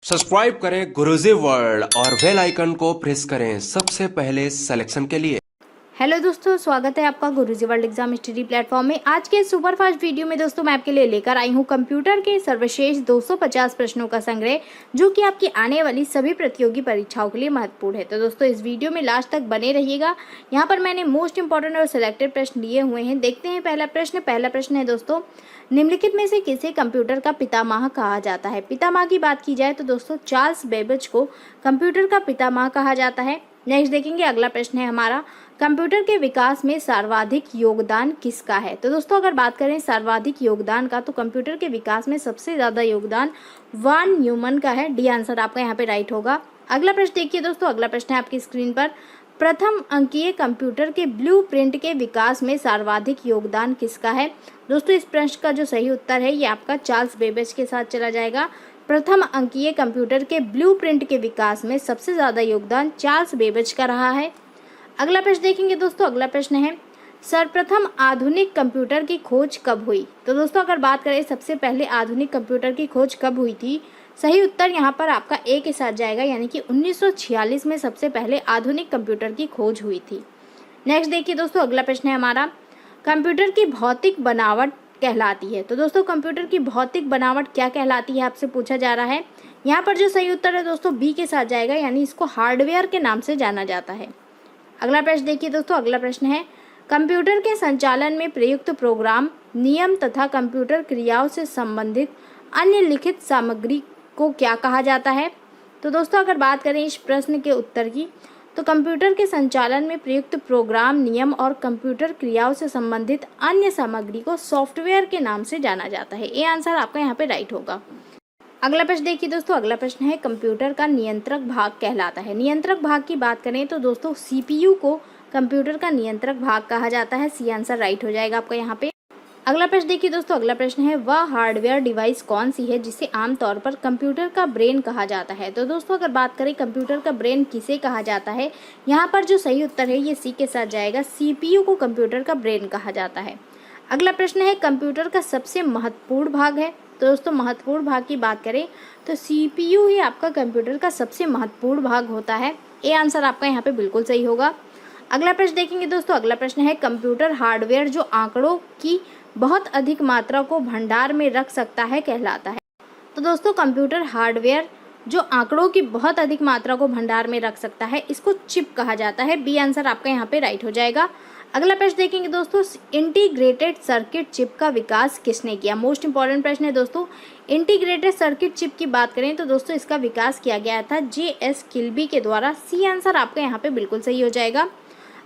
Subscribe करें गुरुजी world और bell icon को प्रेस करें सबसे पहले सिलेक्शन के लिए। हेलो दोस्तों, स्वागत है आपका गुरुजी वर्ल्ड एग्जाम स्टडी प्लेटफॉर्म में। आज के सुपरफास्ट वीडियो में दोस्तों मैं आपके लिए लेकर आई हूं कंप्यूटर के सर्वश्रेष्ठ 250 प्रश्नों का संग्रह, जो कि आपकी आने वाली सभी प्रतियोगी परीक्षाओं के लिए महत्वपूर्ण है। तो दोस्तों इस वीडियो में लास्ट तक बने रहिएगा। यहाँ पर मैंने मोस्ट इंपॉर्टेंट और सिलेक्टेड प्रश्न लिए हुए हैं। देखते हैं पहला प्रश्न है दोस्तों, निम्नलिखित में से किसे कंप्यूटर का पितामह कहा जाता है। पितामह की बात की जाए तो दोस्तों चार्ल्स बेबेज को कंप्यूटर का पितामह कहा जाता है। नेक्स्ट देखेंगे, अगला प्रश्न है हमारा, कंप्यूटर के विकास में सर्वाधिक योगदान किसका है। तो दोस्तों अगर बात करें सर्वाधिक योगदान का, तो कंप्यूटर के विकास में सबसे ज़्यादा योगदान वान न्यूमन का है। डी आंसर आपका यहाँ पे राइट होगा। अगला प्रश्न देखिए दोस्तों, अगला प्रश्न है आपकी स्क्रीन पर, प्रथम अंकीय कंप्यूटर के ब्लूप्रिंट के विकास में सर्वाधिक योगदान किसका है। दोस्तों इस प्रश्न का जो सही उत्तर है ये आपका चार्ल्स बेबेज के साथ चला जाएगा। प्रथम अंकीय कंप्यूटर के ब्लूप्रिंट के विकास में सबसे ज़्यादा योगदान चार्ल्स बेबेज का रहा है। अगला प्रश्न देखेंगे दोस्तों, अगला प्रश्न है, सर्वप्रथम आधुनिक कंप्यूटर की खोज कब हुई। तो दोस्तों अगर बात करें सबसे पहले आधुनिक कंप्यूटर की खोज कब हुई थी, सही उत्तर यहाँ पर आपका ए के साथ जाएगा, यानी कि 1946 में सबसे पहले आधुनिक कंप्यूटर की खोज हुई थी। नेक्स्ट देखिए दोस्तों, अगला प्रश्न है हमारा, कंप्यूटर की भौतिक बनावट कहलाती है। तो दोस्तों कंप्यूटर की भौतिक बनावट क्या कहलाती है आपसे पूछा जा रहा है। यहाँ पर जो सही उत्तर है दोस्तों बी के साथ जाएगा, यानी इसको हार्डवेयर के नाम से जाना जाता है। अगला प्रश्न देखिए दोस्तों, अगला प्रश्न है, कंप्यूटर के संचालन में प्रयुक्त प्रोग्राम, नियम तथा कंप्यूटर क्रियाओं से संबंधित अन्य लिखित सामग्री को क्या कहा जाता है। तो दोस्तों अगर बात करें इस प्रश्न के उत्तर की, तो कंप्यूटर के संचालन में प्रयुक्त प्रोग्राम, नियम और कंप्यूटर क्रियाओं से संबंधित अन्य सामग्री को सॉफ्टवेयर के नाम से जाना जाता है। ये आंसर आपका यहाँ पे राइट होगा। अगला प्रश्न देखिए दोस्तों, अगला प्रश्न है, कंप्यूटर का नियंत्रक भाग कहलाता है। नियंत्रक भाग की बात करें तो दोस्तों सीपीयू को कंप्यूटर का नियंत्रक भाग कहा जाता है। सी आंसर राइट हो जाएगा आपका यहाँ पे। अगला प्रश्न देखिए दोस्तों, अगला प्रश्न है, वह हार्डवेयर डिवाइस कौन सी है जिसे आमतौर पर कंप्यूटर का ब्रेन कहा जाता है। तो दोस्तों अगर बात करें कंप्यूटर का ब्रेन किसे कहा जाता है, यहाँ पर जो सही उत्तर है ये सी के साथ जाएगा, सीपीयू को कंप्यूटर का ब्रेन कहा जाता है। अगला प्रश्न है, कंप्यूटर का सबसे महत्वपूर्ण भाग है। तो दोस्तों महत्वपूर्ण भाग की बात करें तो सीपीयू ही आपका कंप्यूटर का सबसे महत्वपूर्ण भाग होता है। ये आंसर आपका यहाँ पे बिल्कुल सही होगा। अगला प्रश्न देखेंगे दोस्तों, अगला प्रश्न है, कंप्यूटर हार्डवेयर जो आंकड़ों की बहुत अधिक मात्रा को भंडार में रख सकता है कहलाता है। तो दोस्तों कंप्यूटर हार्डवेयर जो आंकड़ों की बहुत अधिक मात्रा को भंडार में रख सकता है, इसको चिप कहा जाता है। बी आंसर आपका यहाँ पे राइट हो जाएगा। अगला प्रश्न देखेंगे दोस्तों, इंटीग्रेटेड सर्किट चिप का विकास किसने किया। मोस्ट इंपॉर्टेंट प्रश्न है दोस्तों। इंटीग्रेटेड सर्किट चिप की बात करें तो दोस्तों इसका विकास किया गया था जे.एस. किल्बी के द्वारा। सी आंसर आपका यहाँ पे बिल्कुल सही हो जाएगा।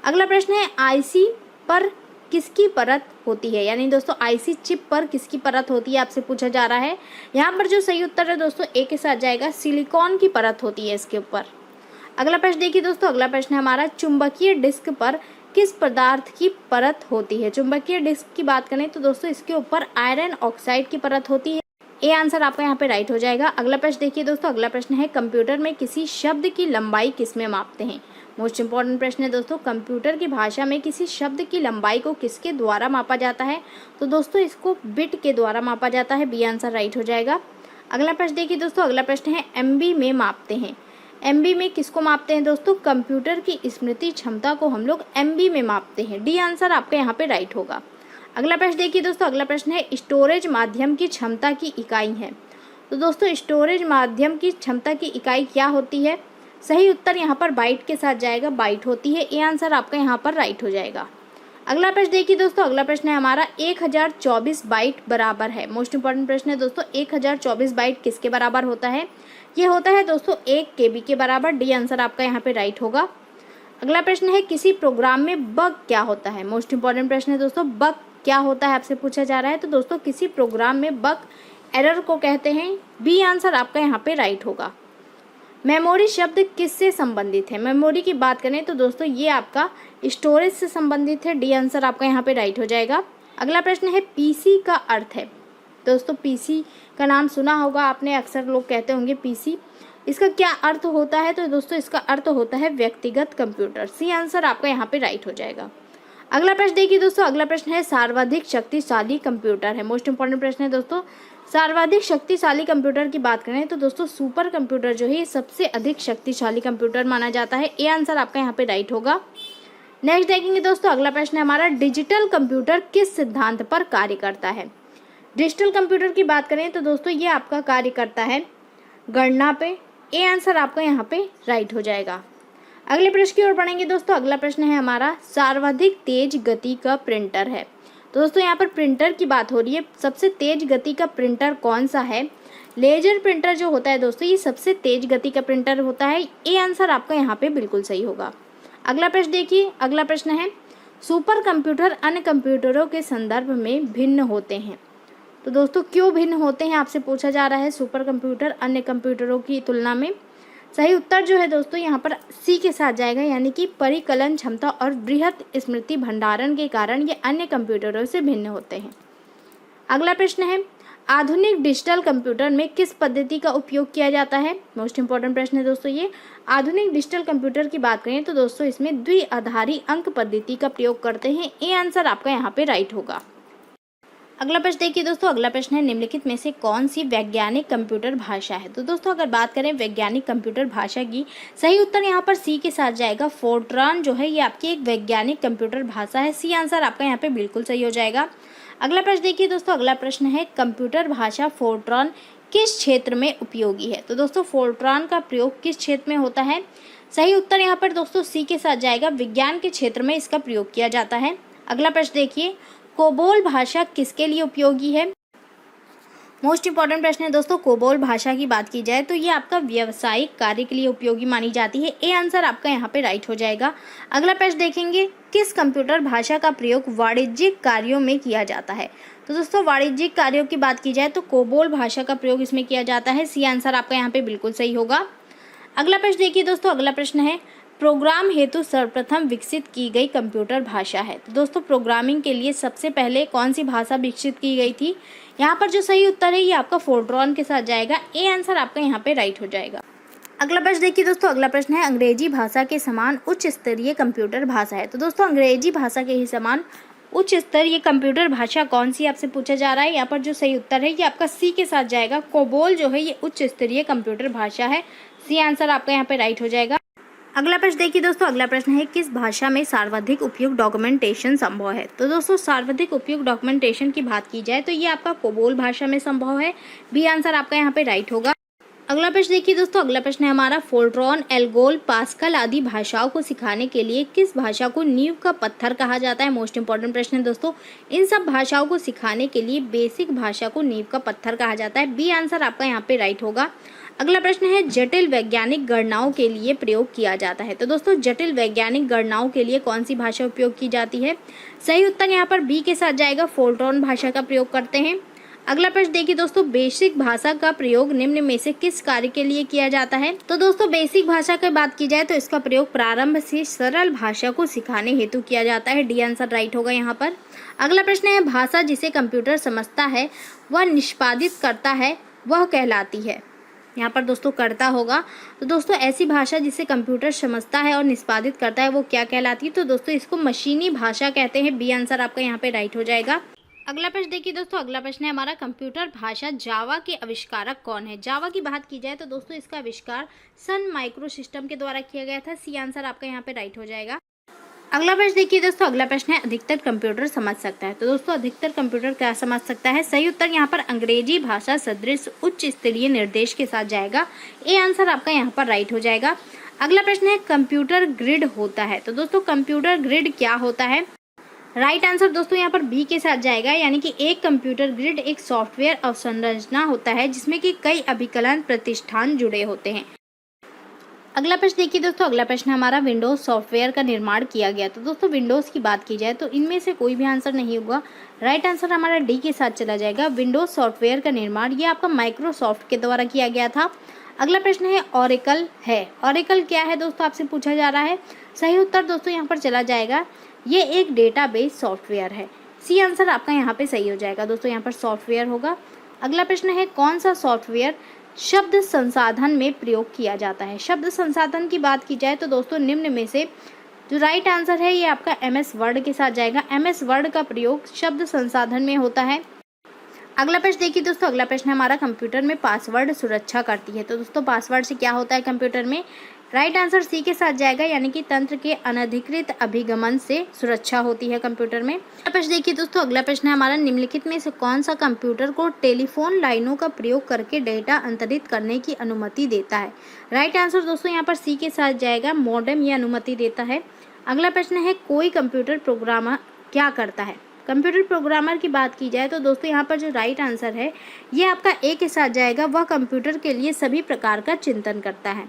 अगला प्रश्न है, आईसी पर किसकी परत होती है, यानी दोस्तों आईसी चिप पर किसकी परत होती है आपसे पूछा जा रहा है। यहाँ पर जो सही उत्तर है दोस्तों ए के साथ जाएगा, सिलिकॉन की परत होती है इसके ऊपर। अगला प्रश्न देखिए दोस्तों, अगला प्रश्न है हमारा, चुंबकीय डिस्क पर किस पदार्थ की परत होती है। चुंबकीय डिस्क की बात करें तो दोस्तों इसके ऊपर आयरन ऑक्साइड की परत होती है। ये आंसर आपका यहाँ पे राइट हो जाएगा। अगला प्रश्न देखिए दोस्तों, अगला प्रश्न है, कंप्यूटर में किसी शब्द की लंबाई किसमें मापते हैं। मोस्ट इंपॉर्टेंट प्रश्न है दोस्तों, कंप्यूटर की भाषा में किसी शब्द की लंबाई को किसके द्वारा मापा जाता है। तो दोस्तों इसको बिट के द्वारा मापा जाता है। बी आंसर राइट हो जाएगा। अगला प्रश्न देखिए दोस्तों, अगला प्रश्न है, एमबी में मापते हैं। एमबी में किसको मापते हैं दोस्तों, कंप्यूटर की स्मृति क्षमता को हम लोग एमबी में मापते हैं। डी आंसर आपका यहाँ पे राइट होगा। अगला प्रश्न देखिए दोस्तों, अगला प्रश्न है, स्टोरेज माध्यम की क्षमता की इकाई है। तो दोस्तों स्टोरेज माध्यम की क्षमता की इकाई क्या होती है। सही उत्तर यहाँ पर बाइट के साथ जाएगा, बाइट होती है। ये आंसर आपका यहाँ पर राइट हो जाएगा। अगला प्रश्न देखिए दोस्तों, अगला प्रश्न है हमारा, 1024 बाइट बराबर है। मोस्ट इंपॉर्टेंट प्रश्न है दोस्तों, 1024 बाइट किसके बराबर होता है। ये होता है दोस्तों 1 KB के बराबर। डी आंसर आपका यहाँ पे राइट होगा। अगला प्रश्न है, किसी प्रोग्राम में बग क्या होता है। मोस्ट इंपॉर्टेंट प्रश्न है दोस्तों, बग क्या होता है आपसे पूछा जा रहा है। तो दोस्तों किसी प्रोग्राम में बग एरर को कहते हैं। बी आंसर आपका यहाँ पे राइट होगा। मेमोरी शब्द किससे संबंधित है। मेमोरी की बात करें तो दोस्तों ये आपका स्टोरेज से संबंधित है। डी आंसर आपका यहाँ पे राइट हो जाएगा। अगला प्रश्न है, पीसी का अर्थ है। दोस्तों पीसी का नाम सुना होगा आपने, अक्सर लोग कहते होंगे पीसी, इसका क्या अर्थ होता है। तो दोस्तों इसका अर्थ होता है व्यक्तिगत कंप्यूटर। सी आंसर आपका यहाँ पे राइट हो जाएगा। अगला प्रश्न देखिए दोस्तों, अगला प्रश्न है, सर्वाधिक शक्तिशाली कंप्यूटर है। मोस्ट इंपॉर्टेंट प्रश्न है दोस्तों, सर्वाधिक शक्तिशाली कंप्यूटर की बात करें तो दोस्तों सुपर कंप्यूटर जो है ये सबसे अधिक शक्तिशाली कंप्यूटर माना जाता है। ये आंसर आपका यहाँ पे राइट होगा। नेक्स्ट देखेंगे दोस्तों, अगला प्रश्न है हमारा, डिजिटल कंप्यूटर किस सिद्धांत पर कार्य करता है। डिजिटल कंप्यूटर की बात करें तो दोस्तों ये आपका कार्य करता है गणना पे। ये आंसर आपका यहाँ पे राइट हो जाएगा। अगले प्रश्न की ओर बढ़ेंगे दोस्तों। अगला प्रश्न है हमारा, सर्वाधिक तेज गति का प्रिंटर है। तो दोस्तों यहाँ पर प्रिंटर की बात हो रही है, सबसे तेज गति का प्रिंटर कौन सा है। लेजर प्रिंटर जो होता है दोस्तों ये सबसे तेज गति का प्रिंटर होता है। ये आंसर आपका यहाँ पे बिल्कुल सही होगा। अगला प्रश्न देखिए, अगला प्रश्न है, सुपर कंप्यूटर अन्य कंप्यूटरों के संदर्भ में भिन्न होते हैं। तो दोस्तों क्यों भिन्न होते हैं आपसे पूछा जा रहा है सुपर कंप्यूटर अन्य कंप्यूटरों की तुलना में। सही उत्तर जो है दोस्तों यहाँ पर सी के साथ जाएगा, यानी कि परिकलन क्षमता और बृहत स्मृति भंडारण के कारण ये अन्य कंप्यूटरों से भिन्न होते हैं। अगला प्रश्न है, आधुनिक डिजिटल कंप्यूटर में किस पद्धति का उपयोग किया जाता है। मोस्ट इंपॉर्टेंट प्रश्न है दोस्तों ये। आधुनिक डिजिटल कंप्यूटर की बात करें तो दोस्तों इसमें द्विआधारी अंक पद्धति का प्रयोग करते हैं। ये आंसर आपका यहाँ पे राइट होगा। अगला प्रश्न देखिए दोस्तों, अगला प्रश्न है, निम्नलिखित में से कौन सी वैज्ञानिक कंप्यूटर भाषा है। तो दोस्तों अगर बात करें वैज्ञानिक कंप्यूटर भाषा की, सही उत्तर यहाँ पर सी के साथ जाएगा। फोर्ट्रान जो है ये आपकी एक वैज्ञानिक कंप्यूटर भाषा है। सी आंसर आपका यहाँ पे बिल्कुल सही हो जाएगा। अगला प्रश्न देखिए दोस्तों, अगला प्रश्न है, कंप्यूटर भाषा फोर्ट्रान किस क्षेत्र में उपयोगी है। तो दोस्तों फोर्ट्रान का प्रयोग किस क्षेत्र में होता है। सही उत्तर यहाँ पर दोस्तों सी के साथ जाएगा, विज्ञान के क्षेत्र में इसका प्रयोग किया जाता है। अगला प्रश्न देखिए, कोबोल भाषा किसके लिए उपयोगी है। मोस्ट इंपॉर्टेंट प्रश्न है दोस्तों। कोबोल भाषा की बात की जाए तो ये आपका व्यावसायिक कार्य के लिए उपयोगी मानी जाती है। ये आंसर आपका यहाँ पे राइट हो जाएगा। अगला प्रश्न देखेंगे, किस कंप्यूटर भाषा का प्रयोग वाणिज्यिक कार्यों में किया जाता है। तो दोस्तों वाणिज्यिक कार्यों की बात की जाए तो कोबोल भाषा का प्रयोग इसमें किया जाता है। सी आंसर आपका यहाँ पे बिल्कुल सही होगा। अगला प्रश्न देखिए दोस्तों, अगला प्रश्न है, प्रोग्राम हेतु सर्वप्रथम विकसित की गई कंप्यूटर भाषा है। तो दोस्तों प्रोग्रामिंग के लिए सबसे पहले कौन सी भाषा विकसित की गई थी। यहाँ पर जो सही उत्तर है ये आपका फोर्ट्रान के साथ जाएगा। ये आंसर आपका यहाँ पे राइट हो जाएगा। अगला प्रश्न देखिए दोस्तों, अगला प्रश्न है, अंग्रेजी भाषा के समान उच्च स्तरीय कंप्यूटर भाषा है। तो दोस्तों अंग्रेजी भाषा के ही समान उच्च स्तरीय कंप्यूटर भाषा कौन सी आपसे पूछा जा रहा है। यहाँ पर जो सही उत्तर है ये आपका सी के साथ जाएगा। कोबोल जो है ये उच्च स्तरीय कंप्यूटर भाषा है। सी आंसर आपका यहाँ पे राइट हो जाएगा। अगला प्रश्न देखिए दोस्तों, अगला प्रश्न है, किस भाषा में सर्वाधिक उपयोग डॉक्यूमेंटेशन संभव है। तो दोस्तों सर्वाधिक उपयोग डॉक्यूमेंटेशन की बात की जाए तो ये आपका कोबोल भाषा में संभव है। बी आंसर आपका यहाँ पे राइट होगा। अगला प्रश्न देखिए दोस्तों, अगला प्रश्न है हमारा, फोर्ट्रान, एल्गोल, पास्कल आदि भाषाओं को सिखाने के लिए किस भाषा को नींव का पत्थर कहा जाता है। मोस्ट इंपॉर्टेंट प्रश्न है दोस्तों। इन सब भाषाओं को सिखाने के लिए बेसिक भाषा को नींव का पत्थर कहा जाता है। बी आंसर आपका यहाँ पे राइट होगा। अगला प्रश्न है, जटिल वैज्ञानिक गणनाओं के लिए प्रयोग किया जाता है। तो दोस्तों जटिल वैज्ञानिक गणनाओं के लिए कौन सी भाषा उपयोग की जाती है। सही उत्तर यहाँ पर बी के साथ जाएगा, फोर्ट्रान भाषा का प्रयोग करते हैं। अगला प्रश्न देखिए दोस्तों, बेसिक भाषा का प्रयोग निम्न में से किस कार्य के लिए किया जाता है। तो दोस्तों बेसिक भाषा की बात की जाए तो इसका प्रयोग प्रारंभ से सरल भाषा को सिखाने हेतु किया जाता है। डी आंसर राइट होगा यहाँ पर। अगला प्रश्न है, भाषा जिसे कंप्यूटर समझता है वह निष्पादित करता है वह कहलाती है। यहाँ पर दोस्तों करता होगा। तो दोस्तों ऐसी भाषा जिसे कंप्यूटर समझता है और निष्पादित करता है वो क्या कहलाती है। तो दोस्तों इसको मशीनी भाषा कहते हैं। बी आंसर आपका यहाँ पे राइट हो जाएगा। अगला प्रश्न देखिए दोस्तों, अगला प्रश्न है हमारा, कंप्यूटर भाषा जावा के आविष्कारक कौन है। जावा की बात की जाए तो दोस्तों इसका आविष्कार सन माइक्रो सिस्टम के द्वारा किया गया था। सी आंसर आपका यहाँ पे राइट हो जाएगा। अगला प्रश्न देखिए दोस्तों, अगला प्रश्न है, अधिकतर कंप्यूटर समझ सकता है। तो दोस्तों अधिकतर कंप्यूटर क्या समझ सकता है। सही उत्तर यहाँ पर अंग्रेजी भाषा सदृश उच्च स्तरीय निर्देश के साथ जाएगा। ए आंसर आपका यहाँ पर राइट हो जाएगा। अगला प्रश्न है, कंप्यूटर ग्रिड होता है। तो दोस्तों कंप्यूटर ग्रिड क्या होता है। राइट आंसर दोस्तों यहाँ पर बी के साथ जाएगा, यानी कि एक कंप्यूटर ग्रिड एक सॉफ्टवेयर अवसंरचना होता है जिसमें कि कई अभिकलन प्रतिष्ठान जुड़े होते हैं। अगला प्रश्न देखिए दोस्तों, अगला प्रश्न हमारा, विंडोज सॉफ्टवेयर का निर्माण किया गया। तो दोस्तों विंडोज की बात की जाए तो इनमें से कोई भी आंसर नहीं होगा। राइट आंसर हमारा डी के साथ चला जाएगा। विंडोज सॉफ्टवेयर का निर्माण ये आपका माइक्रोसॉफ्ट के द्वारा किया गया था। अगला प्रश्न है, ऑरेकल है। ऑरेकल क्या है दोस्तों आपसे पूछा जा रहा है। सही उत्तर दोस्तों यहाँ पर चला जाएगा, ये एक डेटाबेस सॉफ्टवेयर है। सी आंसर आपका यहाँ पे सही हो जाएगा। दोस्तों यहाँ पर सॉफ्टवेयर होगा। अगला प्रश्न है, कौन सा सॉफ्टवेयर शब्द संसाधन में प्रयोग किया जाता है। शब्द संसाधन की बात की जाए तो दोस्तों निम्न में से जो राइट आंसर है ये आपका MS वर्ड के साथ जाएगा। MS वर्ड का प्रयोग शब्द संसाधन में होता है। अगला प्रश्न देखिए दोस्तों, अगला प्रश्न है हमारा कंप्यूटर में पासवर्ड सुरक्षा करती है। तो दोस्तों पासवर्ड से क्या होता है कंप्यूटर में? राइट आंसर सी के साथ जाएगा, यानी कि तंत्र के अनधिकृत अभिगमन से सुरक्षा होती है कंप्यूटर में। अगला प्रश्न देखिए दोस्तों, अगला प्रश्न है हमारा निम्नलिखित में से कौन सा कंप्यूटर को टेलीफोन लाइनों का प्रयोग करके डेटा अंतरित करने की अनुमति देता है? राइट आंसर दोस्तों यहाँ पर सी के साथ जाएगा, मॉडेम ये अनुमति देता है। अगला प्रश्न है कोई कंप्यूटर प्रोग्रामर क्या करता है? कंप्यूटर प्रोग्रामर की बात की जाए तो दोस्तों यहाँ पर जो राइट आंसर है ये आपका ए के साथ जाएगा, वह कंप्यूटर के लिए सभी प्रकार का चिंतन करता है।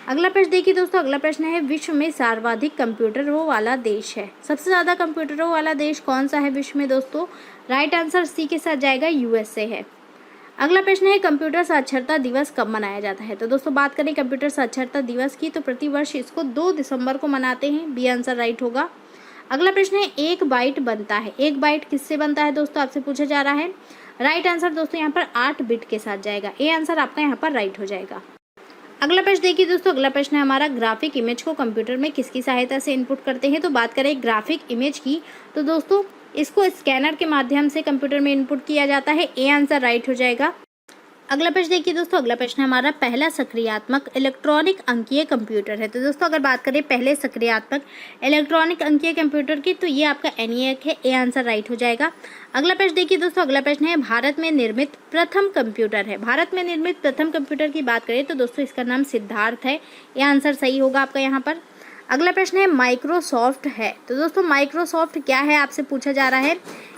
अगला प्रश्न देखिए दोस्तों, अगला प्रश्न है विश्व में सर्वाधिक कंप्यूटरों वाला देश है। सबसे ज़्यादा कंप्यूटरों वाला देश कौन सा है विश्व में दोस्तों? राइट आंसर सी के साथ जाएगा, यूएसए है। अगला प्रश्न है कंप्यूटर साक्षरता दिवस कब मनाया जाता है? तो दोस्तों बात करें कंप्यूटर साक्षरता दिवस की तो प्रतिवर्ष इसको 2 दिसंबर को मनाते हैं, बी आंसर राइट होगा। अगला प्रश्न है 1 बाइट बनता है। 1 बाइट किससे बनता है दोस्तों, आपसे पूछा जा रहा है। राइट आंसर दोस्तों यहाँ पर 8 बिट के साथ जाएगा, ए आंसर आपका यहाँ पर राइट हो जाएगा। अगला प्रश्न देखिए दोस्तों, अगला प्रश्न है हमारा ग्राफिक इमेज को कंप्यूटर में किसकी सहायता से इनपुट करते हैं? तो बात करें ग्राफिक इमेज की तो दोस्तों इसको स्कैनर के माध्यम से कंप्यूटर में इनपुट किया जाता है, ए आंसर राइट हो जाएगा। अगला प्रश्न देखिए दोस्तों, अगला प्रश्न हमारा पहला सक्रियात्मक इलेक्ट्रॉनिक अंकीय कंप्यूटर है। तो दोस्तों अगर बात करें पहले सक्रियात्मक इलेक्ट्रॉनिक अंकीय कंप्यूटर की तो ये आपका ENIAC है, ए आंसर राइट हो जाएगा। अगला प्रश्न देखिए दोस्तों, अगला प्रश्न है भारत में निर्मित प्रथम कंप्यूटर है। भारत में निर्मित प्रथम कंप्यूटर की बात करें तो दोस्तों इसका नाम सिद्धार्थ है, ये आंसर सही होगा आपका यहाँ पर। अगला प्रश्न है माइक्रोसॉफ्ट है। तो दोस्तों माइक्रोसॉफ्ट क्या है आपसे पूछा जा रहा है।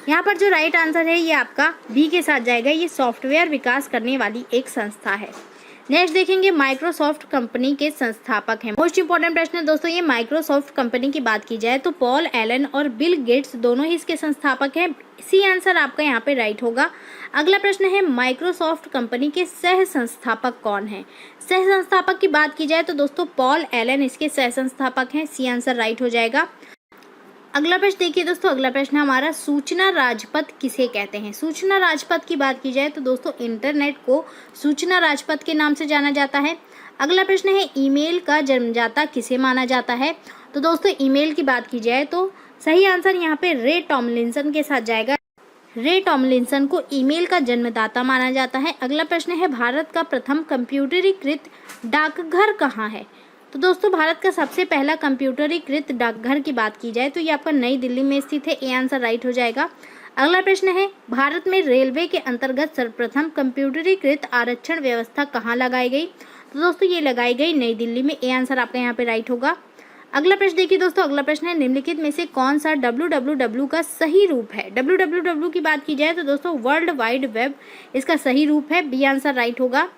यहाँ पर जो राइट आंसर है ये आपका बी के साथ जाएगा, ये सॉफ्टवेयर विकास करने वाली एक संस्था है। नेक्स्ट देखेंगे माइक्रोसॉफ्ट कंपनी के संस्थापक हैं। मोस्ट इंपॉर्टेंट प्रश्न है दोस्तों ये, माइक्रोसॉफ्ट कंपनी की बात की जाए तो पॉल एलन और बिल गेट्स दोनों ही इसके संस्थापक हैं, सी आंसर आपका यहाँ पे राइट होगा। अगला प्रश्न है माइक्रोसॉफ्ट कंपनी के सह संस्थापक कौन है? सह संस्थापक की बात की जाए तो दोस्तों पॉल एलन इसके सह संस्थापक हैं, सी आंसर राइट हो जाएगा। अगला प्रश्न देखिए दोस्तों, अगला प्रश्न हमारा सूचना राजपथ किसे कहते हैं? सूचना राजपथ की बात की जाए तो दोस्तों इंटरनेट को सूचना राजपथ के नाम से जाना जाता है। अगला प्रश्न है ईमेल का जन्मदाता किसे माना जाता है? तो दोस्तों ईमेल की बात की जाए तो सही आंसर यहाँ पे रे टॉमलिंसन के साथ जाएगा। रे टॉमलिंसन को ईमेल का जन्मदाता माना जाता है। अगला प्रश्न है भारत का प्रथम कंप्यूटरीकृत डाकघर कहाँ है? तो दोस्तों भारत का सबसे पहला कंप्यूटरीकृत डाकघर की बात की जाए तो ये आपका नई दिल्ली में स्थित है, ए आंसर राइट हो जाएगा। अगला प्रश्न है भारत में रेलवे के अंतर्गत सर्वप्रथम कंप्यूटरीकृत आरक्षण व्यवस्था कहाँ लगाई गई? तो दोस्तों ये लगाई गई नई दिल्ली में, ए आंसर आपका यहाँ पे राइट होगा। अगला प्रश्न देखिए दोस्तों, अगला प्रश्न है निम्नलिखित में से कौन सा www का सही रूप है? www की बात की जाए तो दोस्तों वर्ल्ड वाइड वेब इसका सही रूप है, बी आंसर राइट होगा।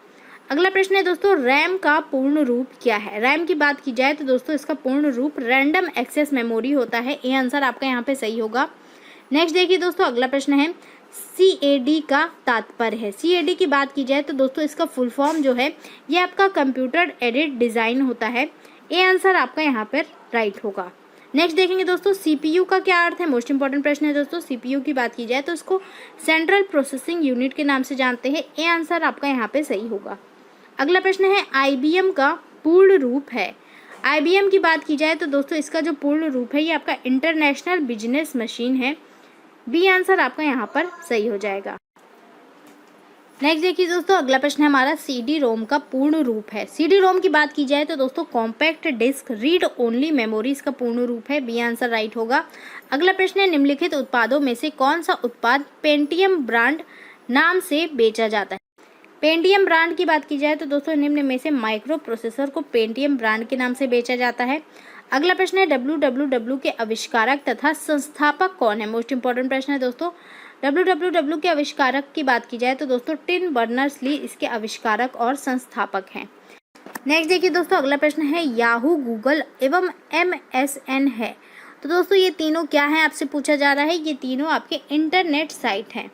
अगला प्रश्न है दोस्तों रैम का पूर्ण रूप क्या है? रैम की बात की जाए तो दोस्तों इसका पूर्ण रूप रैंडम एक्सेस मेमोरी होता है, ए आंसर आपका यहाँ पे सही होगा। नेक्स्ट देखिए दोस्तों, अगला प्रश्न है CAD का तात्पर्य है। CAD की बात की जाए तो दोस्तों इसका फुल फॉर्म जो है ये आपका कंप्यूटर एडेड डिज़ाइन होता है, ए आंसर आपका यहाँ पर राइट होगा। नेक्स्ट देखेंगे दोस्तों CPU का क्या अर्थ है? मोस्ट इंपॉर्टेंट प्रश्न है दोस्तों। CPU की बात की जाए तो इसको सेंट्रल प्रोसेसिंग यूनिट के नाम से जानते हैं, ए आंसर आपका यहाँ पे सही होगा। अगला प्रश्न है IBM का पूर्ण रूप है। IBM की बात की जाए तो दोस्तों इसका जो पूर्ण रूप है ये आपका इंटरनेशनल बिजनेस मशीन है, बी आंसर आपका यहाँ पर सही हो जाएगा। नेक्स्ट देखिए दोस्तों, अगला प्रश्न है हमारा CD-ROM का पूर्ण रूप है। CD-ROM की बात की जाए तो दोस्तों compact disc read only memory इसका पूर्ण रूप है, बी आंसर राइट होगा। अगला प्रश्न है निम्नलिखित उत्पादों में से कौन सा उत्पाद पेंटियम ब्रांड नाम से बेचा जाता है? पेंटियम ब्रांड की बात की जाए तो दोस्तों निम्न में से माइक्रो प्रोसेसर को पेंटियम ब्रांड के नाम से बेचा जाता है। अगला प्रश्न है www के आविष्कारक तथा संस्थापक कौन है? मोस्ट इंपॉर्टेंट प्रश्न है दोस्तों। www के आविष्कारक की बात की जाए तो दोस्तों टिम बर्नर्स-ली इसके आविष्कारक और संस्थापक हैं। नेक्स्ट देखिए दोस्तों, अगला प्रश्न है याहू, गूगल एवं MSN है। तो दोस्तों ये तीनों क्या हैं आपसे पूछा जा रहा है, ये तीनों आपके इंटरनेट साइट हैं।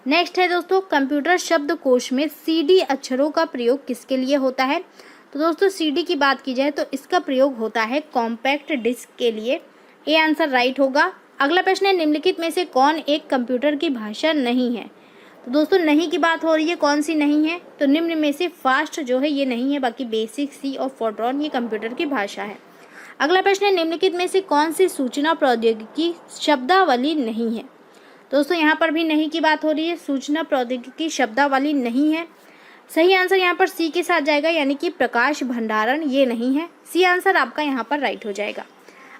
नेक्स्ट है दोस्तों कंप्यूटर शब्दकोश में CD अक्षरों का प्रयोग किसके लिए होता है? तो दोस्तों CD की बात की जाए तो इसका प्रयोग होता है कॉम्पैक्ट डिस्क के लिए, ए आंसर राइट होगा। अगला प्रश्न है निम्नलिखित में से कौन एक कंप्यूटर की भाषा नहीं है? तो दोस्तों नहीं की बात हो रही है, कौन सी नहीं है? तो निम्न में से फास्ट जो है ये नहीं है, बाकी बेसिक, C और फोर्ट्रॉन ये कंप्यूटर की भाषा है। अगला प्रश्न है निम्नलिखित में से कौन सी सूचना प्रौद्योगिकी शब्दावली नहीं है? दोस्तों यहाँ पर भी नहीं की बात हो रही है, सूचना प्रौद्योगिकी शब्दावली नहीं है। सही आंसर यहाँ पर सी के साथ जाएगा, यानी कि प्रकाश भंडारण ये नहीं है। सी आंसर आपका यहाँ पर राइट हो जाएगा।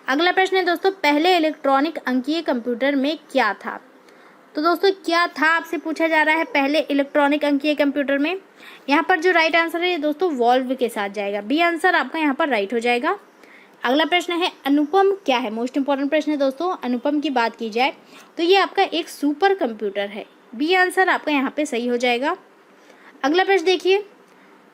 अगला प्रश्न है दोस्तों, पहले इलेक्ट्रॉनिक अंकीय कंप्यूटर में क्या था? तो दोस्तों क्या था आपसे पूछा जा रहा है पहले इलेक्ट्रॉनिक अंकीय कंप्यूटर में। यहाँ पर जो राइट आंसर है ये दोस्तों वॉल्व के साथ जाएगा। बी आंसर आपका यहाँ पर राइट हो जाएगा। अगला प्रश्न है, अनुपम क्या है? मोस्ट इंपॉर्टेंट प्रश्न है दोस्तों। अनुपम की बात की जाए तो ये आपका एक सुपर कंप्यूटर है। बी आंसर आपका यहाँ पे सही हो जाएगा। अगला प्रश्न देखिए,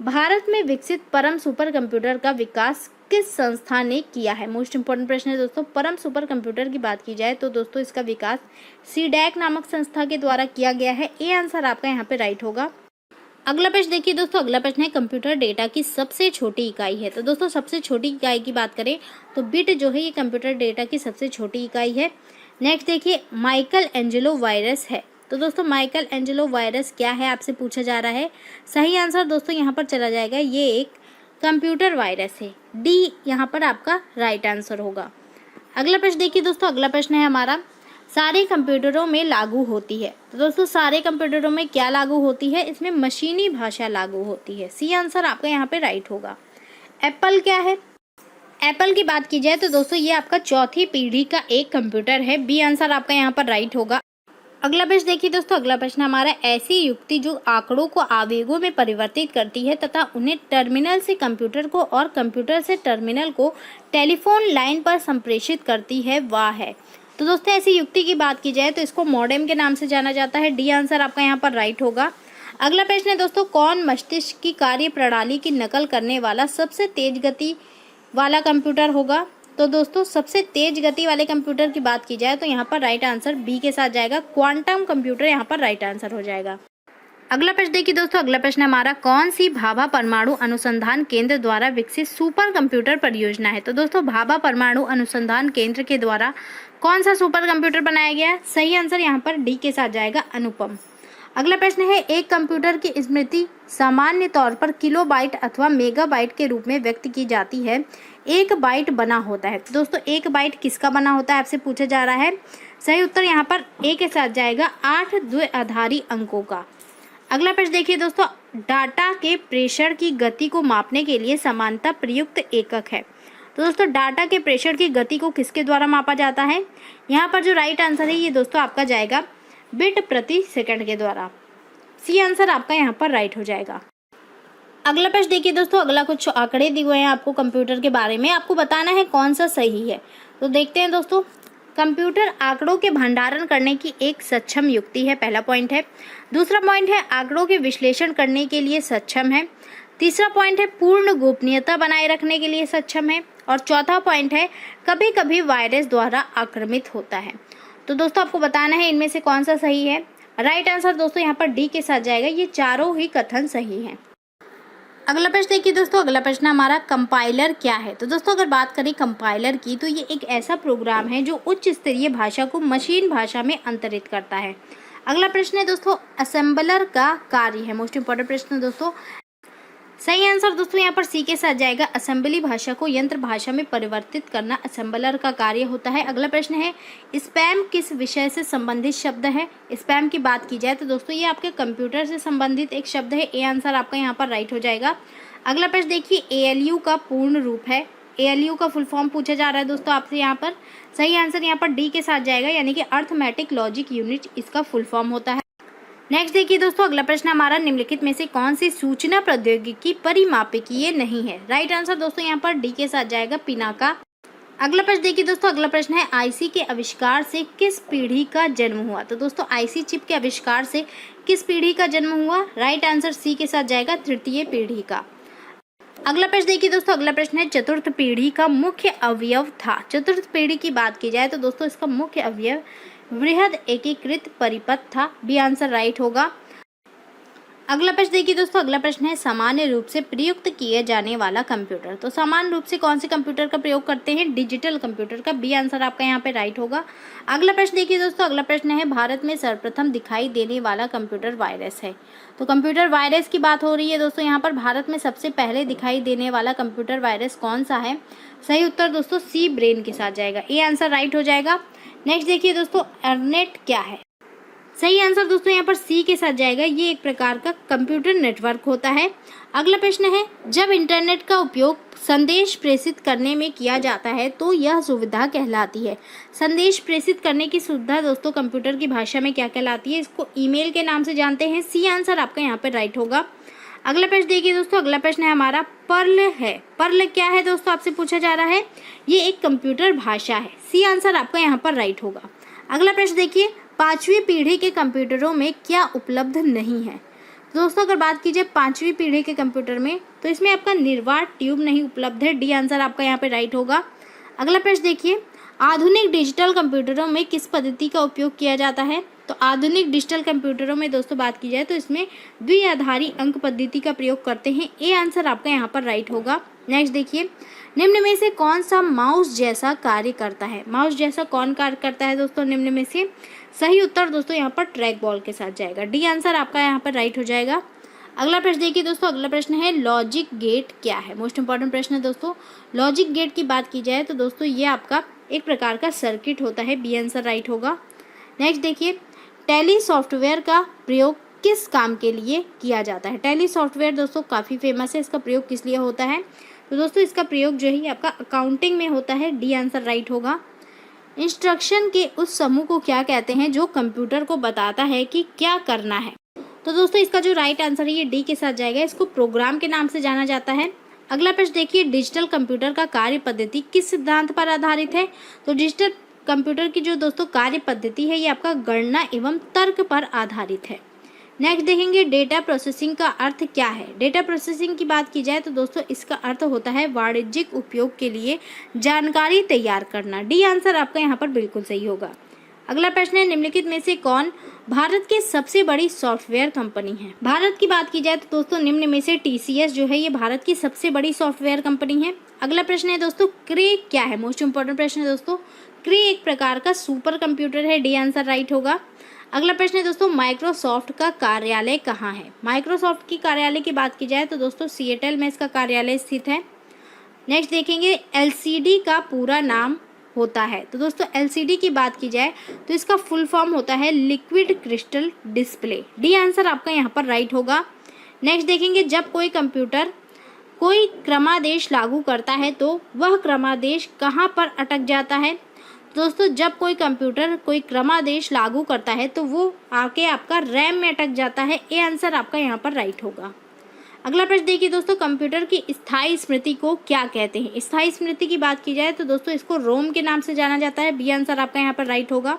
भारत में विकसित परम सुपर कंप्यूटर का विकास किस संस्था ने किया है? मोस्ट इंपॉर्टेंट प्रश्न है दोस्तों। परम सुपर कंप्यूटर की बात की जाए तो दोस्तों इसका विकास सीडैक नामक संस्था के द्वारा किया गया है। ए आंसर आपका यहाँ पे राइट होगा। अगला प्रश्न देखिए दोस्तों, अगला प्रश्न है, कंप्यूटर डेटा की सबसे छोटी इकाई है। तो दोस्तों सबसे छोटी इकाई की बात करें तो बिट जो है ये कंप्यूटर डेटा की सबसे छोटी इकाई है। नेक्स्ट देखिए, माइकल एंजेलो वायरस है। तो दोस्तों माइकल एंजेलो वायरस क्या है आपसे पूछा जा रहा है। सही आंसर दोस्तों यहाँ पर चला जाएगा, ये एक कंप्यूटर वायरस है। डी यहाँ पर आपका राइट आंसर होगा। अगला प्रश्न देखिए दोस्तों, अगला प्रश्न है हमारा, सारे कंप्यूटरों में लागू होती है। तो दोस्तों सारे कंप्यूटरों में क्या लागू होती है? इसमें मशीनी भाषा लागू होती है। सी आंसर आपका यहाँ पे राइट होगा। एप्पल क्या है? एप्पल की बात की जाए तो दोस्तों ये आपका चौथी पीढ़ी का एक कंप्यूटर है। बी आंसर आपका यहाँ पर राइट होगा। अगला प्रश्न देखिए दोस्तों, अगला प्रश्न हमारा, ऐसी युक्ति जो आंकड़ों को आवेगों में परिवर्तित करती है तथा उन्हें टर्मिनल से कंप्यूटर को और कंप्यूटर से टर्मिनल को टेलीफोन लाइन पर संप्रेषित करती है, वह है। तो दोस्तों ऐसी युक्ति की बात की जाए तो इसको मॉडेम के नाम से जाना जाता है। डी आंसर आपका यहाँ पर राइट होगा। अगला प्रश्न है दोस्तों, कौन मस्तिष्क की कार्य प्रणाली की नकल करने वाला सबसे तेज गति वाला कंप्यूटर होगा? तो दोस्तों सबसे तेज गति वाले कंप्यूटर की बात की जाए तो यहाँ पर राइट आंसर बी के साथ जाएगा। क्वांटम कंप्यूटर यहाँ पर राइट आंसर हो जाएगा। अगला प्रश्न देखिए दोस्तों, अगला प्रश्न हमारा, कौन सी भाभा परमाणु अनुसंधान केंद्र द्वारा विकसित सुपर कंप्यूटर परियोजना है? तो दोस्तों भाभा परमाणु अनुसंधान केंद्र के द्वारा कौन सा सुपर कंप्यूटर बनाया गया है? सही आंसर यहाँ पर डी के साथ जाएगा, अनुपम। अगला प्रश्न है, एक कंप्यूटर की स्मृति सामान्य तौर पर किलोबाइट अथवा मेगाबाइट के रूप में व्यक्त की जाती है। एक बाइट बना होता है। तो दोस्तों एक बाइट किसका बना होता है आपसे पूछा जा रहा है। सही उत्तर यहाँ पर ए के साथ जाएगा, 8 द्विआधारी अंकों का। अगला प्रश्न देखिए दोस्तों, डाटा के प्रेषण की गति को मापने के लिए समानता प्रयुक्त एकक है। तो दोस्तों डाटा के प्रेषण की गति को किसके द्वारा मापा जाता है? यहाँ पर जो राइट आंसर है ये दोस्तों आपका जाएगा बिट प्रति सेकंड के द्वारा। सी आंसर आपका यहाँ पर राइट हो जाएगा। अगला प्रश्न देखिए दोस्तों, अगला कुछ आंकड़े दिए हुए हैं आपको कंप्यूटर के बारे में, आपको बताना है कौन सा सही है। तो देखते हैं दोस्तों, कंप्यूटर आंकड़ों के भंडारण करने की एक सक्षम युक्ति है, पहला पॉइंट है। दूसरा पॉइंट है आंकड़ों के विश्लेषण करने के लिए सक्षम है। तीसरा पॉइंट है पूर्ण गोपनीयता बनाए रखने के लिए सक्षम है। और चौथा पॉइंट है कभी कभी वायरस द्वारा आक्रमित होता है। तो दोस्तों आपको बताना है इनमें से कौन सा सही है। राइट आंसर दोस्तों यहाँ पर डी के साथ जाएगा, ये चारों ही कथन सही हैं। अगला प्रश्न देखिए दोस्तों, अगला प्रश्न हमारा, कंपाइलर क्या है? तो दोस्तों अगर बात करें कंपाइलर की तो ये एक ऐसा प्रोग्राम है जो उच्च स्तरीय भाषा को मशीन भाषा में अंतरित करता है। अगला प्रश्न है दोस्तों, असेंबलर का कार्य है। मोस्ट इंपॉर्टेंट प्रश्न दोस्तों। सही आंसर दोस्तों यहाँ पर सी के साथ जाएगा, असेंबली भाषा को यंत्र भाषा में परिवर्तित करना असेंबलर का कार्य होता है। अगला प्रश्न है, स्पैम किस विषय से संबंधित शब्द है? स्पैम की बात की जाए तो दोस्तों ये आपके कंप्यूटर से संबंधित एक शब्द है। ए आंसर आपका यहाँ पर राइट हो जाएगा। अगला प्रश्न देखिए, ALU का पूर्ण रूप है। ALU का फुल फॉर्म पूछा जा रहा है दोस्तों आपसे यहाँ पर। सही आंसर यहाँ पर डी के साथ जाएगा, यानी कि अर्थमेटिक लॉजिक यूनिट इसका फुल फॉर्म होता है। नेक्स्ट देखिए दोस्तों, अगला प्रश्न हमारा, निम्नलिखित में से कौन सी सूचना प्रौद्योगिकी परिमापकीय नहीं है? राइट आंसर दोस्तों यहाँ पर डी के साथ जाएगा, पिनाका। अगला प्रश्न देखिए दोस्तों, अगला प्रश्न है, आईसी के आविष्कार से किस पीढ़ी का जन्म हुआ? तो दोस्तों आईसी चिप के आविष्कार से किस पीढ़ी का जन्म हुआ? राइट आंसर सी के साथ जाएगा, तृतीय पीढ़ी का। अगला प्रश्न देखिए दोस्तों, अगला प्रश्न है, चतुर्थ पीढ़ी का मुख्य अवयव था। चतुर्थ पीढ़ी की बात की जाए तो दोस्तों इसका मुख्य अवयव वृहद एकीकृत परिपथ था। बी आंसर राइट होगा। अगला प्रश्न देखिए दोस्तों, अगला प्रश्न है, सामान्य रूप से प्रयुक्त किए जाने वाला कंप्यूटर। तो सामान्य रूप से कौन से कंप्यूटर का प्रयोग करते हैं? डिजिटल कंप्यूटर का। बी आंसर आपका यहाँ पे राइट होगा। अगला प्रश्न देखिए दोस्तों, अगला प्रश्न है, भारत में सर्वप्रथम दिखाई देने वाला कंप्यूटर वायरस है। तो कंप्यूटर वायरस की बात हो रही है दोस्तों यहाँ पर। भारत में सबसे पहले दिखाई देने वाला कंप्यूटर वायरस कौन सा है? सही उत्तर दोस्तों सी ब्रेन के साथ जाएगा। ए आंसर राइट हो जाएगा। नेक्स्ट देखिए दोस्तों, अर्नेट क्या है? सही आंसर दोस्तों यहाँ पर सी के साथ जाएगा। ये एक प्रकार का कंप्यूटर नेटवर्क होता है। अगला प्रश्न है, जब इंटरनेट का उपयोग संदेश प्रेषित करने में किया जाता है तो यह सुविधा कहलाती है। संदेश प्रेषित करने की सुविधा दोस्तों कंप्यूटर की भाषा में क्या कहलाती है? इसको ईमेल के नाम से जानते हैं। सी आंसर आपका यहाँ पर राइट होगा। अगला प्रश्न देखिए दोस्तों, अगला प्रश्न है हमारा पर्ल है। पर्ल क्या है दोस्तों, आपसे पूछा जा रहा है। ये एक कंप्यूटर भाषा है। सी आंसर आपका यहाँ पर राइट होगा। अगला प्रश्न देखिए, 5वीं पीढ़ी के कंप्यूटरों में क्या उपलब्ध नहीं है? दोस्तों अगर बात की जाए 5वीं पीढ़ी के कंप्यूटर में, तो इसमें आपका निर्वात ट्यूब नहीं उपलब्ध है। डी आंसर आपका यहाँ पे राइट होगा। अगला प्रश्न देखिए, आधुनिक डिजिटल कंप्यूटरों में किस पद्धति का उपयोग किया जाता है? तो आधुनिक डिजिटल कंप्यूटरों में दोस्तों बात की जाए तो इसमें द्विआधारी अंक पद्धति का प्रयोग करते हैं। ए आंसर आपका यहाँ पर राइट होगा। नेक्स्ट देखिए, निम्न में से कौन सा माउस जैसा कार्य करता है? माउस जैसा कौन कार्य करता है दोस्तों निम्न में से? सही उत्तर दोस्तों यहाँ पर ट्रैक बॉल के साथ जाएगा। डी आंसर आपका यहाँ पर राइट हो जाएगा। अगला प्रश्न देखिए दोस्तों, अगला प्रश्न है लॉजिक गेट क्या है? मोस्ट इंपॉर्टेंट प्रश्न है दोस्तों। लॉजिक गेट की बात की जाए तो दोस्तों ये आपका एक प्रकार का सर्किट होता है। बी आंसर राइट होगा। नेक्स्ट देखिए, टैली सॉफ्टवेयर का प्रयोग किस काम के लिए किया जाता है? टैली सॉफ्टवेयर दोस्तों काफ़ी फेमस है। इसका प्रयोग किस लिए होता है? तो दोस्तों इसका प्रयोग जो है आपका अकाउंटिंग में होता है। डी आंसर राइट होगा। इंस्ट्रक्शन के उस समूह को क्या कहते हैं जो कंप्यूटर को बताता है कि क्या करना है? तो दोस्तों इसका जो राइट आंसर है ये डी के साथ जाएगा। इसको प्रोग्राम के नाम से जाना जाता है। अगला प्रश्न देखिए, डिजिटल कंप्यूटर का कार्य पद्धति किस सिद्धांत पर आधारित है? तो डिजिटल कंप्यूटर की जो दोस्तों कार्य पद्धति है ये आपका गणना एवं तर्क पर आधारित है। नेक्स्ट देखेंगे, डेटा प्रोसेसिंग का अर्थ क्या है? डेटा प्रोसेसिंग की बात की जाए तो दोस्तों इसका अर्थ होता है वाणिज्यिक उपयोग के लिए जानकारी तैयार करना। डी आंसर आपका यहाँ पर बिल्कुल सही होगा। अगला प्रश्न है, निम्नलिखित में से कौन भारत की सबसे बड़ी सॉफ्टवेयर कंपनी है? भारत की बात की जाए तो दोस्तों निम्न में से टीसीएस जो है ये भारत की सबसे बड़ी सॉफ्टवेयर कंपनी है। अगला प्रश्न है दोस्तों, क्रे क्या है? मोस्ट इंपॉर्टेंट प्रश्न है दोस्तों। क्रे एक प्रकार का सुपर कंप्यूटर है। डी आंसर राइट होगा। अगला प्रश्न है दोस्तों, माइक्रोसॉफ्ट का कार्यालय कहाँ है? माइक्रोसॉफ्ट की कार्यालय की बात की जाए तो दोस्तों सिएटल में इसका कार्यालय स्थित है। नेक्स्ट देखेंगे, एलसीडी का पूरा नाम होता है? तो दोस्तों एलसीडी की बात की जाए तो इसका फुल फॉर्म होता है liquid crystal display. D answer आपका यहाँ पर राइट होगा। नेक्स्ट देखेंगे, जब कोई कंप्यूटर कोई क्रमादेश लागू करता है तो वह क्रमादेश कहाँ पर अटक जाता है? दोस्तों जब कोई कंप्यूटर कोई क्रमादेश लागू करता है तो वो आके आपका रैम में अटक जाता है। ए आंसर आपका यहाँ पर राइट होगा। अगला प्रश्न देखिए दोस्तों, कंप्यूटर की स्थायी स्मृति को क्या कहते हैं? स्थायी स्मृति की बात की जाए तो दोस्तों इसको रोम के नाम से जाना जाता है। बी आंसर आपका यहाँ पर राइट होगा।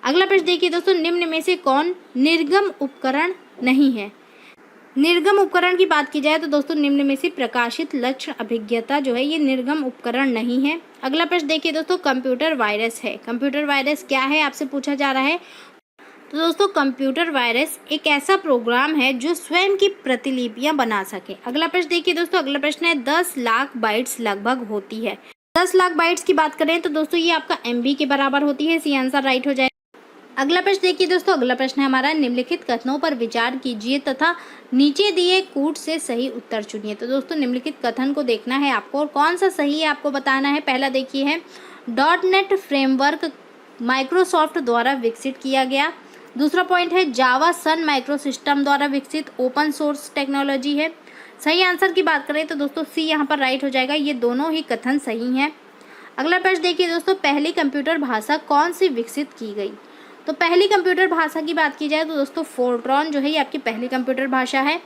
अगला प्रश्न देखिए दोस्तों, निम्न में से कौन निर्गम उपकरण नहीं है? निर्गम उपकरण की बात की जाए तो दोस्तों निम्न में से प्रकाशित लक्षण अभिज्ञता जो है ये निर्गम उपकरण नहीं है। अगला प्रश्न देखिए दोस्तों, कंप्यूटर वायरस है। कंप्यूटर वायरस क्या है आपसे पूछा जा रहा है। तो दोस्तों कंप्यूटर वायरस एक ऐसा प्रोग्राम है जो स्वयं की प्रतिलिपियां बना सके। अगला प्रश्न देखिए दोस्तों, अगला प्रश्न है 10 लाख बाइट्स लगभग होती है। 10 लाख बाइट्स की बात करें तो दोस्तों ये आपका MB के बराबर होती है। सी आंसर राइट हो जाए। अगला प्रश्न देखिए दोस्तों, अगला प्रश्न है हमारा, निम्नलिखित कथनों पर विचार कीजिए तथा नीचे दिए कूट से सही उत्तर चुनिए। तो दोस्तों निम्नलिखित कथन को देखना है आपको और कौन सा सही है आपको बताना है। पहला देखिए है .NET फ्रेमवर्क माइक्रोसॉफ्ट द्वारा विकसित किया गया। दूसरा पॉइंट है जावा सन माइक्रोसिस्टम द्वारा विकसित ओपन सोर्स टेक्नोलॉजी है। सही आंसर की बात करें तो दोस्तों सी यहाँ पर राइट हो जाएगा। ये दोनों ही कथन सही हैं। अगला प्रश्न देखिए दोस्तों, पहली कंप्यूटर भाषा कौन सी विकसित की गई? तो पहली कंप्यूटर भाषा की बात की जाए तो दोस्तों फोर्ट्रॉन जो है ये आपकी पहली कंप्यूटर भाषा है।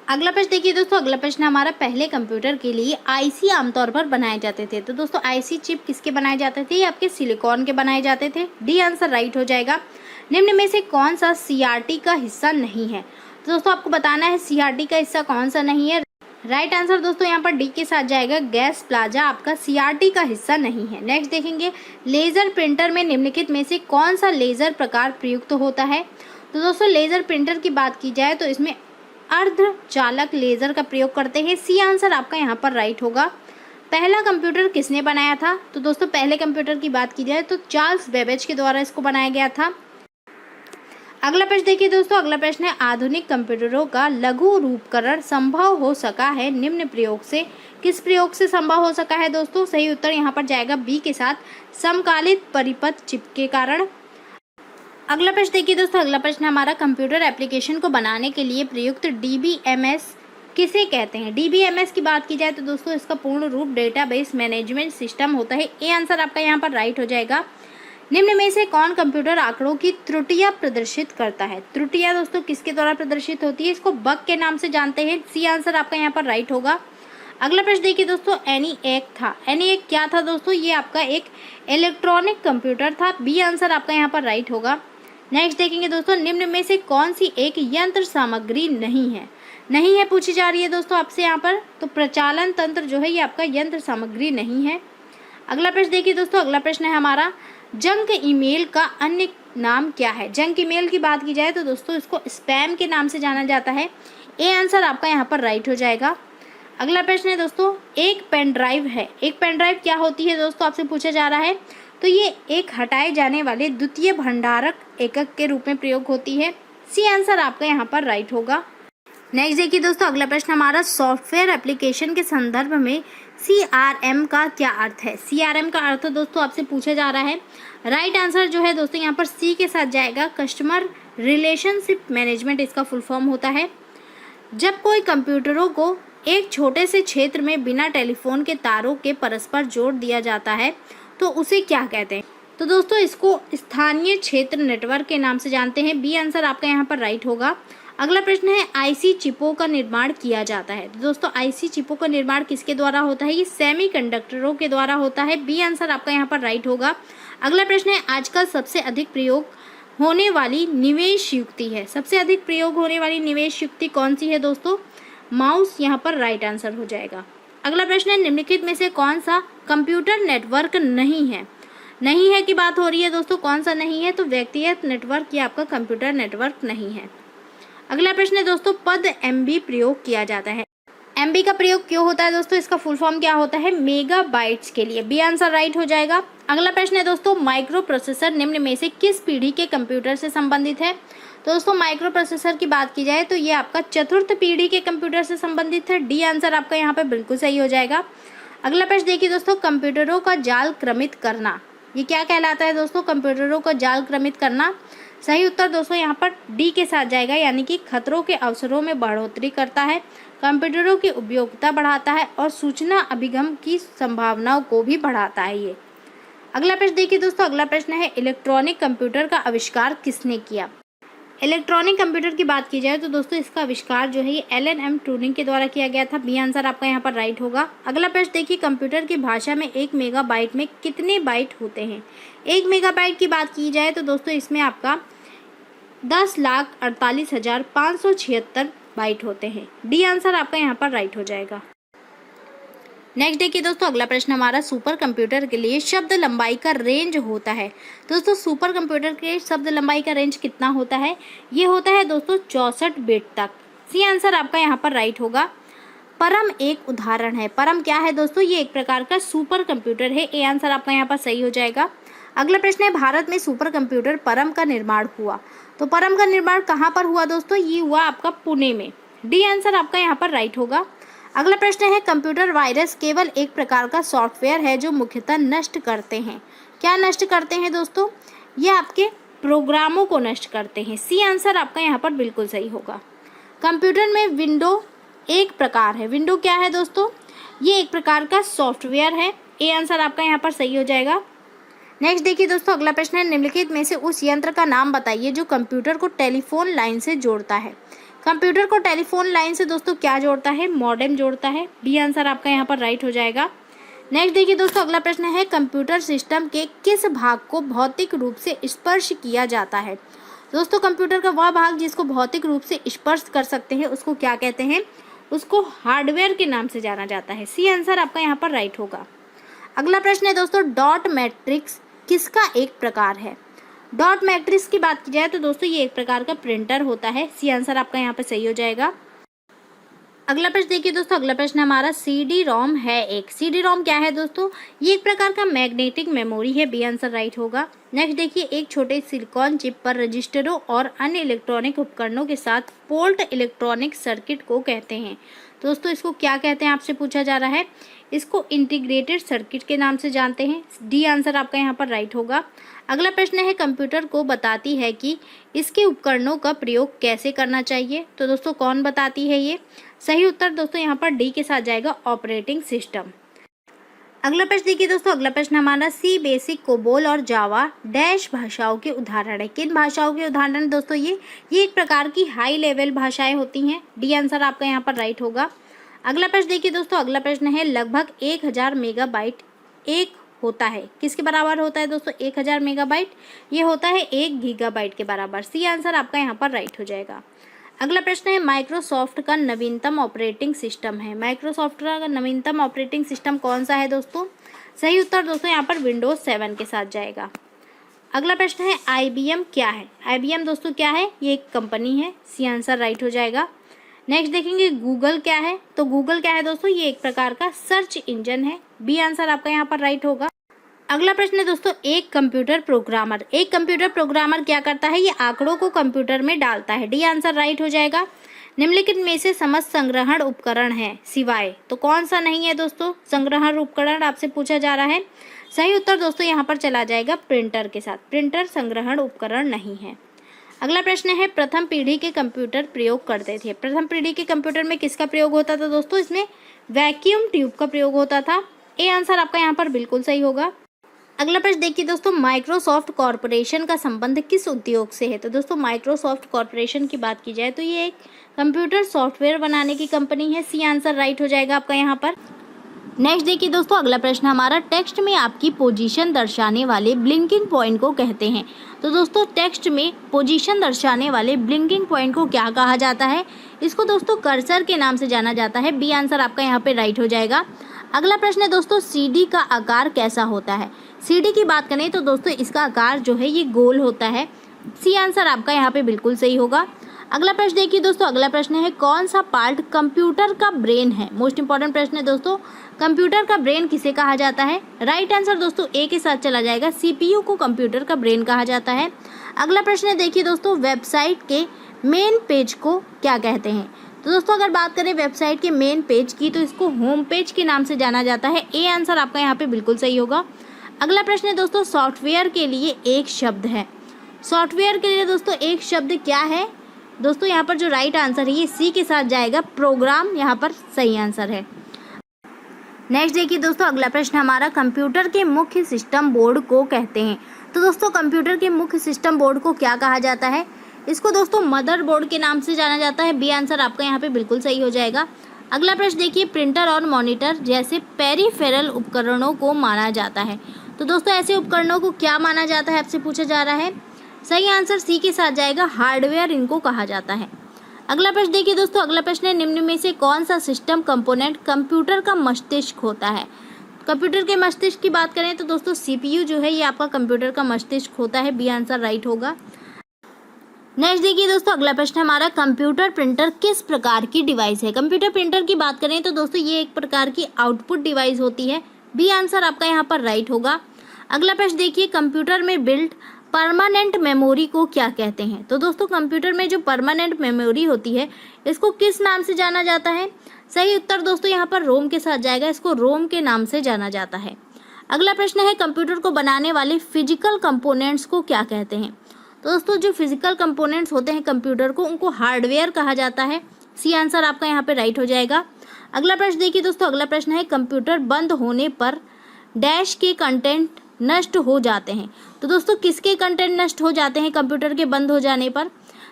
अगला प्रश्न देखिए दोस्तों, अगला प्रश्न हमारा, पहले कंप्यूटर के लिए आईसी आमतौर पर बनाए जाते थे। तो दोस्तों आईसी चिप किसके बनाए जाते थे? ये आपके सिलिकॉन के बनाए जाते थे। डी आंसर राइट हो जाएगा। निम्न में से कौन सा सीआरटी का हिस्सा नहीं है? तो दोस्तों आपको बताना है सीआरटी का हिस्सा कौन सा नहीं है। राइट आंसर दोस्तों यहाँ पर डी के साथ जाएगा। गैस प्लाजा आपका सीआरटी का हिस्सा नहीं है। नेक्स्ट देखेंगे, लेजर प्रिंटर में निम्नलिखित में से कौन सा लेजर प्रकार प्रयुक्त होता है? तो दोस्तों लेजर प्रिंटर की बात की जाए तो इसमें अर्धचालक लेजर का प्रयोग करते हैं। सी आंसर आपका यहाँ पर राइट होगा। पहला कंप्यूटर किसने बनाया था? तो दोस्तों पहले कंप्यूटर की बात की जाए तो चार्ल्स बेबेज के द्वारा इसको बनाया गया था। अगला प्रश्न देखिए दोस्तों, अगला प्रश्न है, आधुनिक कंप्यूटरों का लघु रूपकरण संभव हो सका है निम्न प्रयोग से? किस प्रयोग से संभव हो सका है दोस्तों? सही उत्तर यहाँ पर जाएगा बी के साथ, समकालित परिपथ चिप के कारण। अगला प्रश्न देखिए दोस्तों, अगला प्रश्न हमारा कंप्यूटर एप्लीकेशन को बनाने के लिए प्रयुक्त डीबीएमएस किसे कहते हैं। डीबीएमएस की बात की जाए तो दोस्तों इसका पूर्ण रूप डेटाबेस मैनेजमेंट सिस्टम होता है। ए आंसर आपका यहाँ पर राइट हो जाएगा। निम्न में से कौन कंप्यूटर आंकड़ों की त्रुटियां प्रदर्शित करता है। त्रुटियां दोस्तों किसके द्वारा प्रदर्शित होती है, इसको बग के नाम से जानते हैं। सी आंसर आपका यहाँ पर राइट होगा। अगला प्रश्न देखिए दोस्तों, ENIAC था। ENIAC क्या था दोस्तों, ये आपका एक इलेक्ट्रॉनिक कंप्यूटर था। बी आंसर आपका यहाँ पर राइट होगा। नेक्स्ट देखेंगे दोस्तों, निम्न में से कौन सी एक यंत्र सामग्री नहीं है पूछी जा रही है दोस्तों आपसे यहाँ पर। तो प्रचालन तंत्र जो है ये आपका यंत्र सामग्री नहीं है। अगला प्रश्न देखिए दोस्तों, अगला प्रश्न है हमारा जंक ईमेल का अन्य नाम क्या है। जंक ईमेल की बात की जाए तो दोस्तों इसको स्पैम के नाम से जाना जाता है। ए आंसर आपका यहाँ पर राइट हो जाएगा। अगला प्रश्न है दोस्तों, एक पेन ड्राइव है। एक पेन ड्राइव क्या होती है दोस्तों आपसे पूछा जा रहा है। तो ये एक हटाए जाने वाले द्वितीय भंडारक एकक के रूप में प्रयोग होती है। सी आंसर आपका यहाँ पर राइट होगा। नेक्स्ट देखिए दोस्तों, अगला प्रश्न हमारा सॉफ्टवेयर एप्लीकेशन के संदर्भ में CRM का क्या अर्थ है। CRM का अर्थ दोस्तों आपसे पूछा जा रहा है। राइट आंसर जो है दोस्तों यहाँ पर सी के साथ जाएगा। कस्टमर रिलेशनशिप मैनेजमेंट इसका फुल फॉर्म होता है। जब कोई कंप्यूटरों को एक छोटे से क्षेत्र में बिना टेलीफोन के तारों के परस्पर जोड़ दिया जाता है तो उसे क्या कहते हैं। तो दोस्तों इसको स्थानीय क्षेत्र नेटवर्क के नाम से जानते हैं। बी आंसर आपका यहाँ पर राइट होगा। अगला प्रश्न है आईसी चिपों का निर्माण किया जाता है। तो दोस्तों आईसी चिपों का निर्माण किसके द्वारा होता है, ये सेमीकंडक्टरों के द्वारा होता है। बी आंसर आपका यहाँ पर राइट होगा। अगला प्रश्न है आजकल सबसे अधिक प्रयोग होने वाली निवेश युक्ति है। सबसे अधिक प्रयोग होने वाली निवेश युक्ति कौन सी है दोस्तों, माउस यहाँ पर राइट आंसर हो जाएगा। अगला प्रश्न है निम्नलिखित में से कौन सा कंप्यूटर नेटवर्क नहीं है की बात हो रही है दोस्तों। कौन सा नहीं है, तो व्यक्तिगत नेटवर्क ये आपका कंप्यूटर नेटवर्क नहीं है। अगला प्रश्न है दोस्तों, पद MB प्रयोग किया जाता है। MB का प्रयोग क्यों होता है दोस्तों, इसका फुल फॉर्म क्या होता है, मेगाबाइट्स के लिए। बी आंसर राइट हो जाएगा। अगला प्रश्न है दोस्तों, माइक्रो प्रोसेसर निम्न में से किस पीढ़ी के कंप्यूटर से संबंधित है। तो दोस्तों माइक्रो प्रोसेसर की बात की जाए तो ये आपका चतुर्थ पीढ़ी के कंप्यूटर से संबंधित है। डी आंसर आपका यहाँ पे बिल्कुल सही हो जाएगा। अगला प्रश्न देखिए दोस्तों, कंप्यूटरों का जाल क्रमित करना ये क्या कहलाता है दोस्तों, कंप्यूटरों का जाल क्रमित करना। सही उत्तर दोस्तों यहाँ पर डी के साथ जाएगा, यानी कि खतरों के अवसरों में बढ़ोतरी करता है, कंप्यूटरों की उपयोगिता बढ़ाता है और सूचना अभिगम की संभावनाओं को भी बढ़ाता है ये। अगला प्रश्न देखिए दोस्तों, अगला प्रश्न है इलेक्ट्रॉनिक कंप्यूटर का आविष्कार किसने किया। इलेक्ट्रॉनिक कंप्यूटर की बात की जाए तो दोस्तों इसका आविष्कार जो है ये LNM ट्यूरिंग के द्वारा किया गया था। बी आंसर आपका यहाँ पर राइट होगा। अगला प्रश्न देखिए, कंप्यूटर की भाषा में 1 मेगाबाइट में कितने बाइट होते हैं। 1 मेगाबाइट की बात की जाए तो दोस्तों इसमें आपका 10,48,576 बाइट होते हैं। डी आंसर आपका यहाँ पर राइट हो जाएगा। नेक्स्ट देखिए दोस्तों, अगला प्रश्न हमारा सुपर कंप्यूटर के लिए शब्द लंबाई का रेंज होता है। दोस्तों सुपर कंप्यूटर के शब्द लंबाई का रेंज कितना होता है, ये होता है दोस्तों 64 बिट तक। सी आंसर आपका यहाँ पर राइट होगा। परम एक उदाहरण है। परम क्या है दोस्तों, ये एक प्रकार का सुपर कंप्यूटर है। ए आंसर आपका यहाँ पर सही हो जाएगा। अगला प्रश्न है भारत में सुपर कंप्यूटर परम का निर्माण हुआ। तो परम का निर्माण कहाँ पर हुआ दोस्तों, ये हुआ आपका पुणे में। डी आंसर आपका यहाँ पर राइट होगा। अगला प्रश्न है कंप्यूटर वायरस केवल एक प्रकार का सॉफ्टवेयर है जो मुख्यतः नष्ट करते हैं। क्या नष्ट करते हैं दोस्तों, ये आपके प्रोग्रामों को नष्ट करते हैं। सी आंसर आपका यहाँ पर बिल्कुल सही होगा। कंप्यूटर में विंडो एक प्रकार है। विंडो क्या है दोस्तों, ये एक प्रकार का सॉफ्टवेयर है। ए आंसर आपका यहाँ पर सही हो जाएगा। नेक्स्ट देखिए दोस्तों, अगला प्रश्न है निम्नलिखित में से उस यंत्र का नाम बताइए जो कंप्यूटर को टेलीफोन लाइन से जोड़ता है। कंप्यूटर को टेलीफोन लाइन से दोस्तों क्या जोड़ता है, मॉडेम जोड़ता है। बी आंसर आपका यहाँ पर राइट हो जाएगा। नेक्स्ट देखिए दोस्तों, अगला प्रश्न है कंप्यूटर सिस्टम के किस भाग को भौतिक रूप से स्पर्श किया जाता है। दोस्तों कंप्यूटर का वह भाग जिसको भौतिक रूप से स्पर्श कर सकते हैं उसको क्या कहते हैं, उसको हार्डवेयर के नाम से जाना जाता है। सी आंसर आपका यहाँ पर राइट होगा। अगला प्रश्न है दोस्तों, डॉट मैट्रिक्स किसका एक प्रकार है। डॉट मैट्रिक्स की बात की जाए तो दोस्तों ये एक प्रकार का प्रिंटर होता है। सी आंसर आपका यहाँ पे सही हो जाएगा। अगला प्रश्न देखिए दोस्तों, अगला प्रश्न हमारा CD-ROM है एक। CD-ROM क्या है दोस्तों, ये एक प्रकार का मैग्नेटिक मेमोरी है। बी आंसर राइट होगा। नेक्स्ट देखिए, एक छोटे सिलिकॉन चिप पर रजिस्टरों और अन्य इलेक्ट्रॉनिक उपकरणों के साथ पोर्ट इलेक्ट्रॉनिक सर्किट को कहते हैं। तो दोस्तों इसको क्या कहते हैं आपसे पूछा जा रहा है, इसको इंटीग्रेटेड सर्किट के नाम से जानते हैं। डी आंसर आपका यहाँ पर राइट होगा। अगला प्रश्न है, कंप्यूटर को बताती है कि इसके उपकरणों का प्रयोग कैसे करना चाहिए। तो दोस्तों कौन बताती है ये? सही उत्तर दोस्तों यहाँ पर डी के साथ जाएगा, ऑपरेटिंग सिस्टम। अगला प्रश्न देखिए दोस्तों, अगला प्रश्न हमारा सी बेसिक, कोबोल और जावा डैश भाषाओं के उदाहरण है। किन भाषाओं के उदाहरण दोस्तों? ये एक प्रकार की हाई लेवल भाषाएं होती हैं। डी आंसर आपका यहाँ पर राइट होगा। अगला प्रश्न देखिए दोस्तों, अगला प्रश्न है, लगभग 1000 मेगाबाइट एक होता है, किसके बराबर होता है दोस्तों? 1000 मेगाबाइट ये होता है 1 गीगाबाइट के बराबर। सी आंसर आपका यहाँ पर राइट हो जाएगा। अगला प्रश्न है, माइक्रोसॉफ्ट का नवीनतम ऑपरेटिंग सिस्टम है। माइक्रोसॉफ्ट का नवीनतम ऑपरेटिंग सिस्टम कौन सा है दोस्तों? सही उत्तर दोस्तों यहाँ पर विंडोज 7 के साथ जाएगा। अगला प्रश्न है, IBM क्या है? IBM दोस्तों क्या है? ये एक कंपनी है। सी आंसर राइट हो जाएगा। नेक्स्ट देखेंगे, गूगल क्या है? तो गूगल क्या है दोस्तों? ये एक प्रकार का सर्च इंजन है। बी आंसर आपका यहाँ पर राइट होगा। अगला प्रश्न है दोस्तों, एक कंप्यूटर प्रोग्रामर क्या करता है? ये आंकड़ों को कंप्यूटर में डालता है। डी आंसर राइट हो जाएगा। निम्नलिखित में से समस्त संग्रहण उपकरण है सिवाय, तो कौन सा नहीं है दोस्तों? संग्रहण उपकरण आपसे पूछा जा रहा है। सही उत्तर दोस्तों यहाँ पर चला जाएगा प्रिंटर के साथ। प्रिंटर संग्रहण उपकरण नहीं है। अगला प्रश्न है, प्रथम पीढ़ी के कंप्यूटर प्रयोग करते थे। प्रथम पीढ़ी के कंप्यूटर में किसका प्रयोग होता था दोस्तों? इसमें वैक्यूम ट्यूब का प्रयोग होता था। ए आंसर आपका यहाँ पर बिल्कुल सही होगा। अगला प्रश्न देखिए दोस्तों, माइक्रोसॉफ्ट कॉरपोरेशन का संबंध किस उद्योग से है? तो दोस्तों माइक्रोसॉफ्ट कॉरपोरेशन की बात की जाए तो ये एक कंप्यूटर सॉफ्टवेयर बनाने की कंपनी है। सी आंसर राइट हो जाएगा आपका यहाँ पर। नेक्स्ट देखिए दोस्तों, अगला प्रश्न हमारा, टेक्स्ट में आपकी पोजीशन दर्शाने वाले ब्लिंकिंग पॉइंट को कहते हैं। तो दोस्तों टेक्स्ट में पोजीशन दर्शाने वाले ब्लिंकिंग पॉइंट को क्या कहा जाता है? इसको दोस्तों कर्सर के नाम से जाना जाता है। बी आंसर आपका यहाँ पे राइट हो जाएगा। अगला प्रश्न है दोस्तों, CD का आकार कैसा होता है? CD की बात करें तो दोस्तों इसका आकार जो है ये गोल होता है। सी आंसर आपका यहाँ पे बिल्कुल सही होगा। अगला प्रश्न देखिए दोस्तों, अगला प्रश्न है, कौन सा पार्ट कंप्यूटर का ब्रेन है? मोस्ट इंपॉर्टेंट प्रश्न है दोस्तों, कंप्यूटर का ब्रेन किसे कहा जाता है? राइट आंसर दोस्तों ए के साथ चला जाएगा। CPU को कंप्यूटर का ब्रेन कहा जाता है। अगला प्रश्न है देखिए दोस्तों, वेबसाइट के मेन पेज को क्या कहते हैं? तो दोस्तों अगर बात करें वेबसाइट के मेन पेज की तो इसको होम पेज के नाम से जाना जाता है। ए आंसर आपका यहाँ पे बिल्कुल सही होगा। अगला प्रश्न है दोस्तों, सॉफ्टवेयर के लिए एक शब्द है। सॉफ्टवेयर के लिए दोस्तों एक शब्द क्या है? दोस्तों यहाँ पर जो राइट आंसर है ये सी के साथ जाएगा, प्रोग्राम यहाँ पर सही आंसर है। नेक्स्ट देखिए दोस्तों, अगला प्रश्न हमारा, कंप्यूटर के मुख्य सिस्टम बोर्ड को कहते हैं। तो दोस्तों कंप्यूटर के मुख्य सिस्टम बोर्ड को क्या कहा जाता है? इसको दोस्तों मदरबोर्ड के नाम से जाना जाता है। बी आंसर आपका यहाँ पे बिल्कुल सही हो जाएगा। अगला प्रश्न देखिए, प्रिंटर और मॉनिटर जैसे पेरिफेरल उपकरणों को माना जाता है। तो दोस्तों ऐसे उपकरणों को क्या माना जाता है आपसे पूछा जा रहा है। सही आंसर सी के साथ जाएगा, हार्डवेयर इनको कहा जाता है। अगला प्रश्न देखिए दोस्तों, अगला प्रश्न है, निम्न में से कौन सा सिस्टम कंपोनेंट कंप्यूटर का मस्तिष्क होता है? कंप्यूटर के मस्तिष्क की बात करें तो दोस्तों CPU जो है ये आपका कंप्यूटर का मस्तिष्क होता है। बी आंसर राइट होगा। नेक्स्ट देखिए दोस्तों, अगला प्रश्न हमारा, कंप्यूटर प्रिंटर किस प्रकार की डिवाइस है? कंप्यूटर प्रिंटर की बात करें तो दोस्तों ये एक प्रकार की आउटपुट डिवाइस होती है। बी आंसर आपका यहाँ पर राइट होगा। अगला प्रश्न देखिए, कंप्यूटर में बिल्ट परमानेंट मेमोरी को क्या कहते हैं? तो दोस्तों कंप्यूटर में जो परमानेंट मेमोरी होती है इसको किस नाम से जाना जाता है? सही उत्तर दोस्तों यहाँ पर रोम के साथ जाएगा, इसको रोम के नाम से जाना जाता है। अगला प्रश्न है, कंप्यूटर को बनाने वाले फिजिकल कंपोनेंट्स को क्या कहते हैं? तो दोस्तों जो फिजिकल कंपोनेंट्स होते हैं कंप्यूटर को, उनको हार्डवेयर कहा जाता है। सी आंसर आपका यहाँ पे राइट हो जाएगा। अगला प्रश्न देखिए दोस्तों, अगला प्रश्न है, कंप्यूटर बंद होने पर डैश के कंटेंट नष्ट हो जाते हैं। तो दोस्तों किसके कंटेंट नष्ट हो जाते हैं कंप्यूटर के बंद हो जाने पर?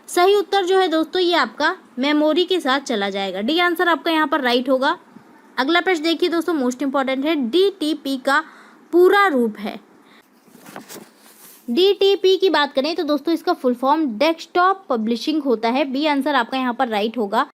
सही उत्तर जो है दोस्तों ये आपका मेमोरी के साथ चला जाएगा। डी आंसर आपका यहाँ पर राइट होगा। अगला प्रश्न देखिए दोस्तों, मोस्ट इंपॉर्टेंट है, DTP का पूरा रूप है। DTP की बात करें तो दोस्तों इसका फुल फॉर्म डेस्कटॉप पब्लिशिंग होता है। बी आंसर आपका यहाँ पर राइट होगा।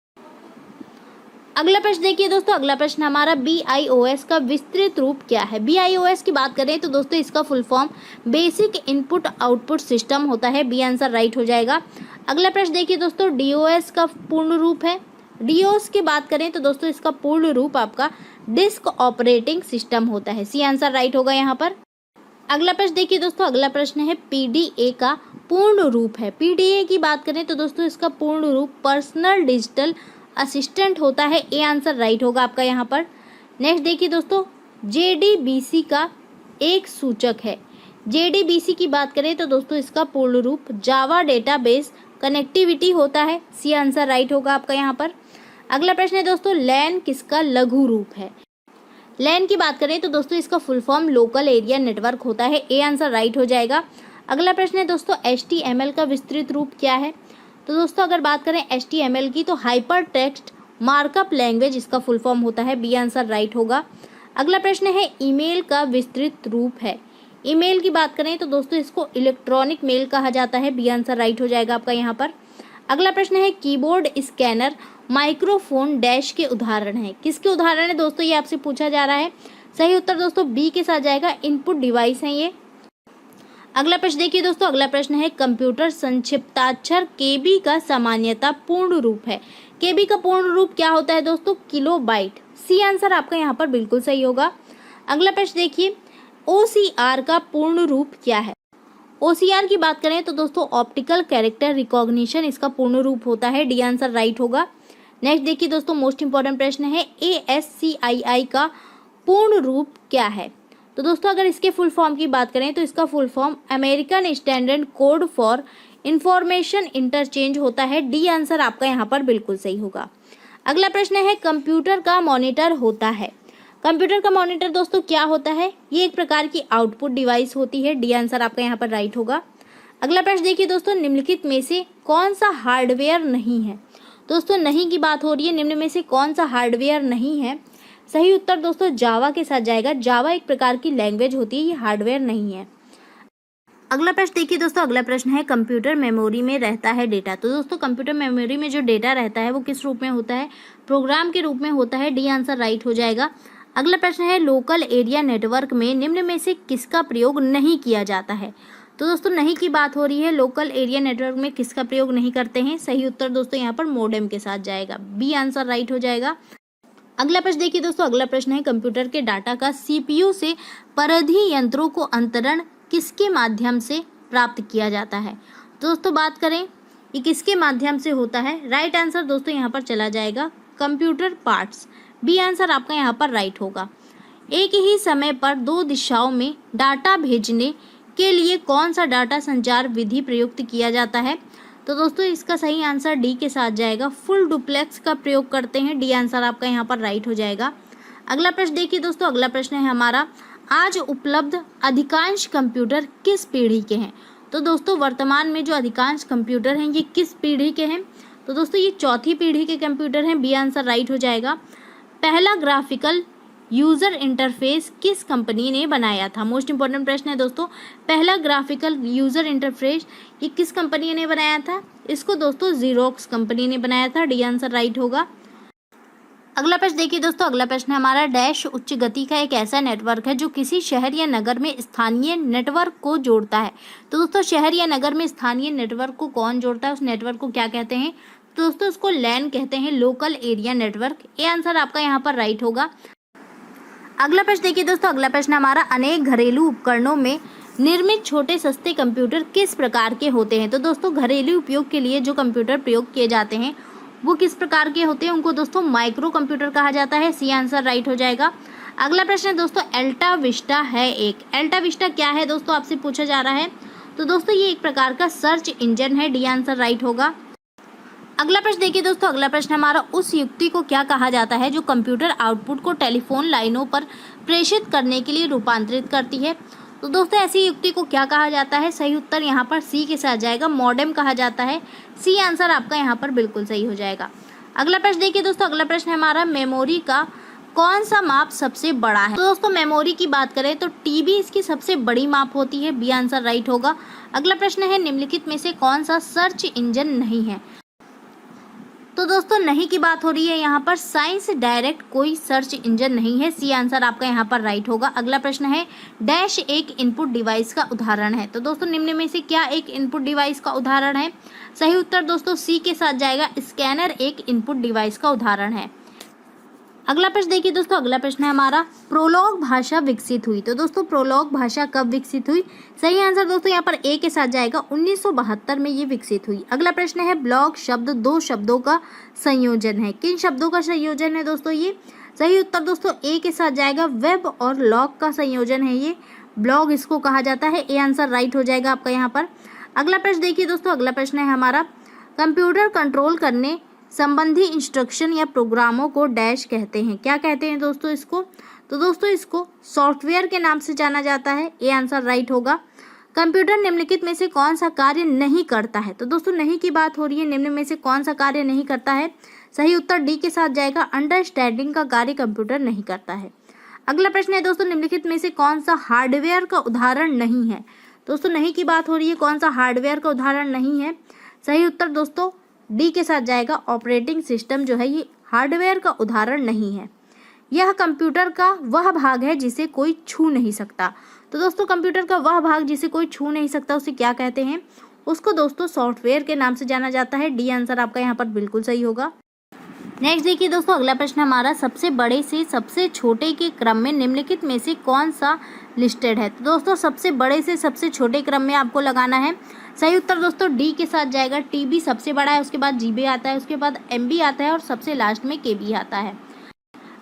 अगला प्रश्न देखिए दोस्तों, अगला प्रश्न हमारा, BIOS का विस्तृत रूप क्या है? BIOS की बात करें तो दोस्तों इसका full form basic input output system होता है। बी आंसर राइट हो जाएगा। अगला प्रश्न देखिए दोस्तों, DOS का पूर्ण रूप है। DOS की बात करें तो दोस्तों इसका पूर्ण रूप आपका डिस्क ऑपरेटिंग सिस्टम होता है। सी आंसर राइट होगा यहाँ पर। अगला प्रश्न देखिए दोस्तों, अगला प्रश्न है, PDA का पूर्ण रूप है। PDA की बात करें तो दोस्तों इसका पूर्ण रूप पर्सनल डिजिटल असिस्टेंट होता है, ए आंसर राइट होगा आपका यहाँ पर। नेक्स्ट देखिए दोस्तों, JDBC का एक सूचक है। JDBC की बात करें तो दोस्तों इसका पूर्ण रूप जावा डेटाबेस कनेक्टिविटी होता है, सी आंसर राइट होगा आपका यहाँ पर। अगला प्रश्न है दोस्तों, लैन किसका लघु रूप है? लैन की बात करें तो दोस्तों इसका full form local area network होता है, ए आंसर राइट हो जाएगा। अगला प्रश्न है दोस्तों, HTML का विस्तृत रूप क्या है? तो दोस्तों अगर बात करें HTML की तो हाइपर टेक्स्ट मार्कअप लैंग्वेज इसका फुल फॉर्म होता है, बी आंसर राइट होगा। अगला प्रश्न है, ईमेल का विस्तृत रूप है। ईमेल की बात करें तो दोस्तों इसको इलेक्ट्रॉनिक मेल कहा जाता है, बी आंसर राइट हो जाएगा आपका यहाँ पर। अगला प्रश्न है, कीबोर्ड स्कैनर माइक्रोफोन डैश के उदाहरण है। किसके उदाहरण है दोस्तों, ये आपसे पूछा जा रहा है। सही उत्तर दोस्तों बी के साथ जाएगा, इनपुट डिवाइस है ये। अगला प्रश्न देखिए दोस्तों, अगला प्रश्न है, कंप्यूटर संक्षिप्ताक्षर KB का सामान्यतः पूर्ण रूप है। KB का पूर्ण रूप क्या होता है दोस्तों? किलोबाइट, सी आंसर आपका यहाँ पर बिल्कुल सही होगा। अगला प्रश्न देखिए, OCR का पूर्ण रूप क्या है? OCR की बात करें तो दोस्तों ऑप्टिकल कैरेक्टर रिकॉग्निशन इसका पूर्ण रूप होता है, डी आंसर राइट होगा। नेक्स्ट देखिए दोस्तों, मोस्ट इंपॉर्टेंट प्रश्न है, ASCII का पूर्ण रूप क्या है? तो दोस्तों अगर इसके फुल फॉर्म की बात करें तो इसका full form American standard code for information interchange होता है, डी आंसर आपका यहाँ पर बिल्कुल सही होगा। अगला प्रश्न है, कंप्यूटर का मॉनिटर होता है। कंप्यूटर का मॉनिटर दोस्तों क्या होता है? ये एक प्रकार की आउटपुट डिवाइस होती है, डी आंसर आपका यहाँ पर राइट होगा। अगला प्रश्न देखिए दोस्तों, निम्नलिखित में से कौन सा हार्डवेयर नहीं है? दोस्तों नहीं की बात हो रही है, निम्न में से कौन सा हार्डवेयर नहीं है? सही उत्तर दोस्तों जावा के साथ जाएगा। जावा एक प्रकार की लैंग्वेज होती है, ये हार्डवेयर नहीं है। अगला प्रश्न देखिए दोस्तों, अगला प्रश्न है, कंप्यूटर मेमोरी में रहता है डेटा। तो दोस्तों कंप्यूटर मेमोरी में जो डेटा रहता है वो किस रूप में होता है? प्रोग्राम के रूप में होता है, डी आंसर राइट हो जाएगा। अगला प्रश्न है, लोकल एरिया नेटवर्क में निम्न में से किसका प्रयोग नहीं किया जाता है? तो दोस्तों नहीं की बात हो रही है, लोकल एरिया नेटवर्क में किसका प्रयोग नहीं करते हैं? सही उत्तर दोस्तों यहाँ पर मोडेम के साथ जाएगा, बी आंसर राइट हो जाएगा। अगला प्रश्न देखिए दोस्तों, अगला प्रश्न है, कंप्यूटर के डाटा का CPU से परिधि यंत्रों को अंतरण किसके माध्यम से प्राप्त किया जाता है? दोस्तों बात करें ये किसके माध्यम से होता है? राइट आंसर दोस्तों यहाँ पर चला जाएगा कंप्यूटर पार्ट्स, बी आंसर आपका यहाँ पर राइट होगा। एक ही समय पर दो दिशाओं में डाटा भेजने के लिए कौन सा डाटा संचार विधि प्रयुक्त किया जाता है? तो दोस्तों इसका सही आंसर डी के साथ जाएगा, फुल डुप्लेक्स का प्रयोग करते हैं, डी आंसर आपका यहाँ पर राइट हो जाएगा। अगला प्रश्न देखिए दोस्तों, अगला प्रश्न है हमारा, आज उपलब्ध अधिकांश कंप्यूटर किस पीढ़ी के हैं? तो दोस्तों वर्तमान में जो अधिकांश कंप्यूटर हैं ये किस पीढ़ी के हैं? तो दोस्तों ये चौथी पीढ़ी के कंप्यूटर हैं, बी आंसर राइट हो जाएगा। पहला ग्राफिकल यूज़र इंटरफेस किस कंपनी ने बनाया था? मोस्ट इंपॉर्टेंट प्रश्न है दोस्तों, पहला ग्राफिकल यूज़र इंटरफेस ये किस कंपनी ने बनाया था? इसको दोस्तों जीरोक्स कंपनी ने बनाया था, डी आंसर राइट होगा। अगला प्रश्न देखिए दोस्तों, अगला प्रश्न हमारा, डैश उच्च गति का एक ऐसा नेटवर्क है जो किसी शहर या नगर में स्थानीय नेटवर्क को जोड़ता है। तो दोस्तों शहर या नगर में स्थानीय नेटवर्क को कौन जोड़ता है? उस नेटवर्क को क्या कहते हैं? तो दोस्तों उसको लैन कहते हैं, लोकल एरिया नेटवर्क, ये आंसर आपका यहाँ पर राइट होगा। अगला प्रश्न देखिए दोस्तों, अगला प्रश्न हमारा, अनेक घरेलू उपकरणों में निर्मित छोटे सस्ते कंप्यूटर किस प्रकार के होते हैं? तो दोस्तों घरेलू उपयोग के लिए जो कंप्यूटर प्रयोग किए जाते हैं वो किस प्रकार के होते हैं? उनको दोस्तों माइक्रो कंप्यूटर कहा जाता है, सी आंसर राइट हो जाएगा। अगला प्रश्न है दोस्तों, अल्टा विस्टा है एक, अल्टा विस्टा क्या है दोस्तों आपसे पूछा जा रहा है? तो दोस्तों ये एक प्रकार का सर्च इंजन है, डी आंसर राइट होगा। अगला प्रश्न देखिए दोस्तों, अगला प्रश्न हमारा, उस युक्ति को क्या कहा जाता है जो कंप्यूटर आउटपुट को टेलीफोन लाइनों पर प्रेषित करने के लिए रूपांतरित करती है? तो दोस्तों ऐसी युक्ति को क्या कहा जाता है? सही उत्तर यहाँ पर सी के साथ जाएगा, मॉडेम कहा जाता है, सी आंसर आपका यहाँ पर बिल्कुल सही हो जाएगा। अगला प्रश्न देखिए दोस्तों, अगला प्रश्न हमारा, मेमोरी का कौन सा माप सबसे बड़ा है? तो दोस्तों मेमोरी की बात करें तो टीबी इसकी सबसे बड़ी माप होती है, बी आंसर राइट होगा। अगला प्रश्न है, निम्नलिखित में से कौन सा सर्च इंजन नहीं है? तो दोस्तों नहीं की बात हो रही है यहाँ पर, साइंस डायरेक्ट कोई सर्च इंजन नहीं है, सी आंसर आपका यहाँ पर राइट होगा। अगला प्रश्न है, डैश एक इनपुट डिवाइस का उदाहरण है। तो दोस्तों निम्न में से क्या एक इनपुट डिवाइस का उदाहरण है? सही उत्तर दोस्तों सी के साथ जाएगा, स्कैनर एक इनपुट डिवाइस का उदाहरण है। अगला प्रश्न देखिए दोस्तों, अगला प्रश्न है हमारा, प्रोलॉग भाषा विकसित हुई। तो दोस्तों प्रोलॉग भाषा कब विकसित हुई? सही आंसर दोस्तों यहाँ पर ए के साथ जाएगा, 1972 में ये विकसित हुई। अगला प्रश्न है, ब्लॉग शब्द दो शब्दों का संयोजन है। किन शब्दों का संयोजन है दोस्तों ये? सही उत्तर दोस्तों ए के साथ जाएगा, वेब और लॉग का संयोजन है ये, ब्लॉग इसको कहा जाता है। ए आंसर राइट हो जाएगा आपका यहाँ पर। अगला प्रश्न देखिए दोस्तों, अगला प्रश्न है हमारा, कंप्यूटर कंट्रोल करने संबंधी इंस्ट्रक्शन या प्रोग्रामों को डैश कहते हैं। क्या कहते हैं दोस्तों इसको? तो दोस्तों इसको सॉफ्टवेयर के नाम से जाना जाता है। ए आंसर राइट होगा। कंप्यूटर निम्नलिखित में से कौन सा कार्य नहीं करता है? तो दोस्तों नहीं की बात हो रही है, निम्न में से कौन सा कार्य नहीं करता है? सही उत्तर डी के साथ जाएगा, अंडरस्टैंडिंग का कार्य कंप्यूटर नहीं करता है। अगला प्रश्न है दोस्तों, निम्नलिखित में से कौन सा हार्डवेयर का उदाहरण नहीं है? दोस्तों नहीं की बात हो रही है, कौन सा हार्डवेयर का उदाहरण नहीं है? सही उत्तर दोस्तों डी के साथ जाएगा, ऑपरेटिंग सिस्टम जो है ये हार्डवेयर का उदाहरण नहीं है। यह कंप्यूटर का वह भाग है जिसे कोई छू नहीं सकता। तो दोस्तों कंप्यूटर का वह भाग जिसे कोई छू नहीं सकता उसे क्या कहते हैं? उसको दोस्तों सॉफ्टवेयर के नाम से जाना जाता है। डी आंसर आपका यहाँ पर बिल्कुल सही होगा। नेक्स्ट देखिए दोस्तों, अगला प्रश्न हमारा, सबसे बड़े से सबसे छोटे के क्रम में निम्नलिखित में से कौन सा लिस्टेड है? तो दोस्तों सबसे बड़े से सबसे छोटे क्रम में आपको लगाना है। सही उत्तर दोस्तों डी के साथ जाएगा, टीबी सबसे बड़ा है, उसके बाद जीबी आता है, उसके बाद एमबी आता है और सबसे लास्ट में केबी आता है।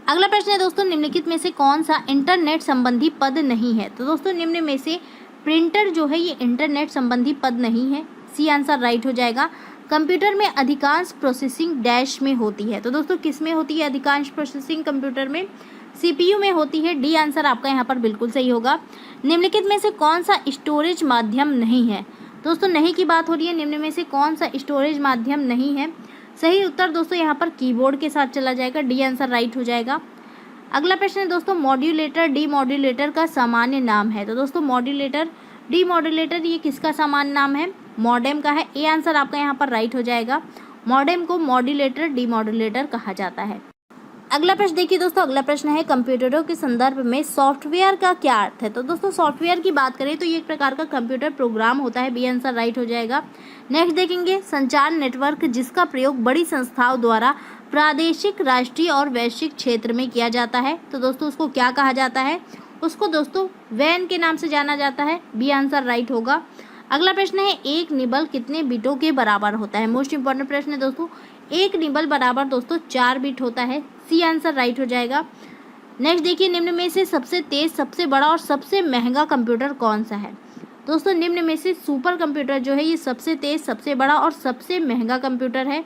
अगला प्रश्न है दोस्तों, निम्नलिखित में से कौन सा इंटरनेट संबंधी पद नहीं है? तो दोस्तों निम्न में से प्रिंटर जो है ये इंटरनेट संबंधी पद नहीं है। सी आंसर राइट हो जाएगा। कंप्यूटर में अधिकांश प्रोसेसिंग डैश में होती है। तो दोस्तों किस में होती है अधिकांश प्रोसेसिंग? कंप्यूटर में सीपीयू में होती है। डी आंसर आपका यहाँ पर बिल्कुल सही होगा। निम्नलिखित में से कौन सा स्टोरेज माध्यम नहीं है? दोस्तों नहीं की बात हो रही है, निम्न में से कौन सा स्टोरेज माध्यम नहीं है? सही उत्तर दोस्तों यहाँ पर कीबोर्ड के साथ चला जाएगा। डी आंसर राइट हो जाएगा। अगला प्रश्न है दोस्तों, मॉड्यूलेटर डीमॉड्यूलेटर का सामान्य नाम है। तो दोस्तों मॉड्यूलेटर डीमॉड्यूलेटर ये किसका सामान्य नाम है? मॉडेम का है। ए आंसर आपका यहाँ पर राइट हो जाएगा। मॉडेम को मॉड्यूलेटर डीमॉड्यूलेटर कहा जाता है। अगला प्रश्न देखिए दोस्तों, अगला प्रश्न है, कंप्यूटरों के संदर्भ में सॉफ्टवेयर का क्या अर्थ है? तो दोस्तों सॉफ्टवेयर की बात करें तो ये एक प्रकार का कंप्यूटर प्रोग्राम होता है। बी आंसर राइट हो जाएगा। नेक्स्ट देखेंगे, संचार नेटवर्क जिसका प्रयोग बड़ी संस्थाओं द्वारा प्रादेशिक, राष्ट्रीय और वैश्विक क्षेत्र में किया जाता है। तो दोस्तों उसको क्या कहा जाता है? उसको दोस्तों वैन के नाम से जाना जाता है। बी आंसर राइट होगा। अगला प्रश्न है, एक निबल कितने बिटों के बराबर होता है? मोस्ट इंपॉर्टेंट प्रश्न है दोस्तों। एक निबल बराबर दोस्तों 4 बिट होता है। सी आंसर राइट हो जाएगा। नेक्स्ट देखिए, निम्न में से सबसे तेज, सबसे बड़ा और सबसे महंगा कंप्यूटर कौन सा है? दोस्तों निम्न में से सुपर कंप्यूटर जो है ये सबसे तेज, सबसे बड़ा और सबसे महंगा कंप्यूटर है।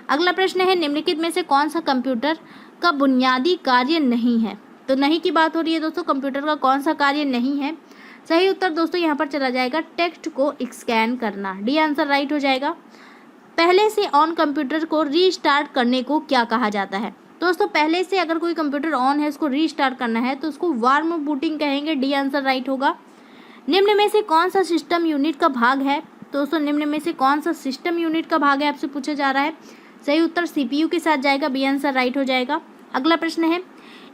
अगला प्रश्न है, निम्नलिखित में से कौन सा कंप्यूटर का बुनियादी कार्य नहीं है? तो नहीं की बात हो रही है दोस्तों, कंप्यूटर का कौन सा कार्य नहीं है? सही उत्तर दोस्तों यहाँ पर चला जाएगा, टेक्स्ट को स्कैन करना। डी आंसर राइट हो जाएगा। पहले से ऑन कंप्यूटर को रीस्टार्ट करने को क्या कहा जाता है? दोस्तों पहले से अगर कोई कंप्यूटर ऑन है उसको रीस्टार्ट करना है तो उसको वार्म बूटिंग कहेंगे। डी आंसर राइट होगा। निम्न में से कौन सा सिस्टम यूनिट का भाग है? दोस्तों निम्न में से कौन सा सिस्टम यूनिट का भाग है आपसे पूछा जा रहा है। सही उत्तर सीपीयू के साथ जाएगा। बी आंसर राइट हो जाएगा। अगला प्रश्न है,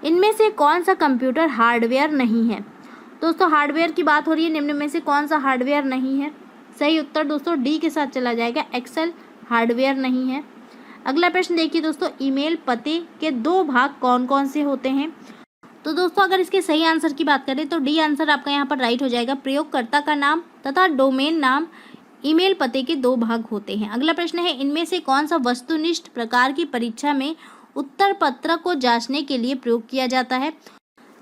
इनमें से कौन सा कंप्यूटर हार्डवेयर नहीं है? दोस्तों हार्डवेयर की बात हो रही है, निम्न में से कौन सा हार्डवेयर नहीं है? सही उत्तर दोस्तों डी के साथ चला जाएगा, एक्सेल हार्डवेयर नहीं है। अगला प्रश्न देखिए दोस्तों, ईमेल पते के 2 भाग कौन कौन से होते हैं? तो दोस्तों अगर इसके सही आंसर की बात करें तो डी आंसर आपका यहाँ पर राइट हो जाएगा। प्रयोगकर्ता का नाम तथा डोमेन नाम ईमेल पते के 2 भाग होते हैं। अगला प्रश्न है, इनमें से कौन सा वस्तुनिष्ठ प्रकार की परीक्षा में उत्तर पत्रक को जांचने के लिए प्रयोग किया जाता है?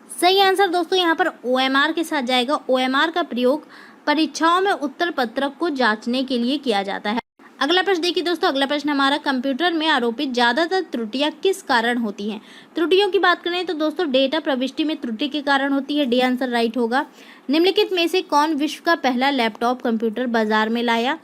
सही आंसर दोस्तों यहाँ पर OMR के साथ जाएगा। OMR का प्रयोग परीक्षाओं में उत्तर पत्रक को जांचने के लिए किया जाता है। अगला प्रश्न देखिए दोस्तों, अगला प्रश्न हमारा, कंप्यूटर में आरोपित ज़्यादातर त्रुटियां किस कारण होती हैं? त्रुटियों की बात करें तो दोस्तों डेटा प्रविष्टि में त्रुटि के कारण होती है। डी आंसर राइट होगा। निम्नलिखित में से कौन विश्व का पहला लैपटॉप कंप्यूटर बाजार में लाया?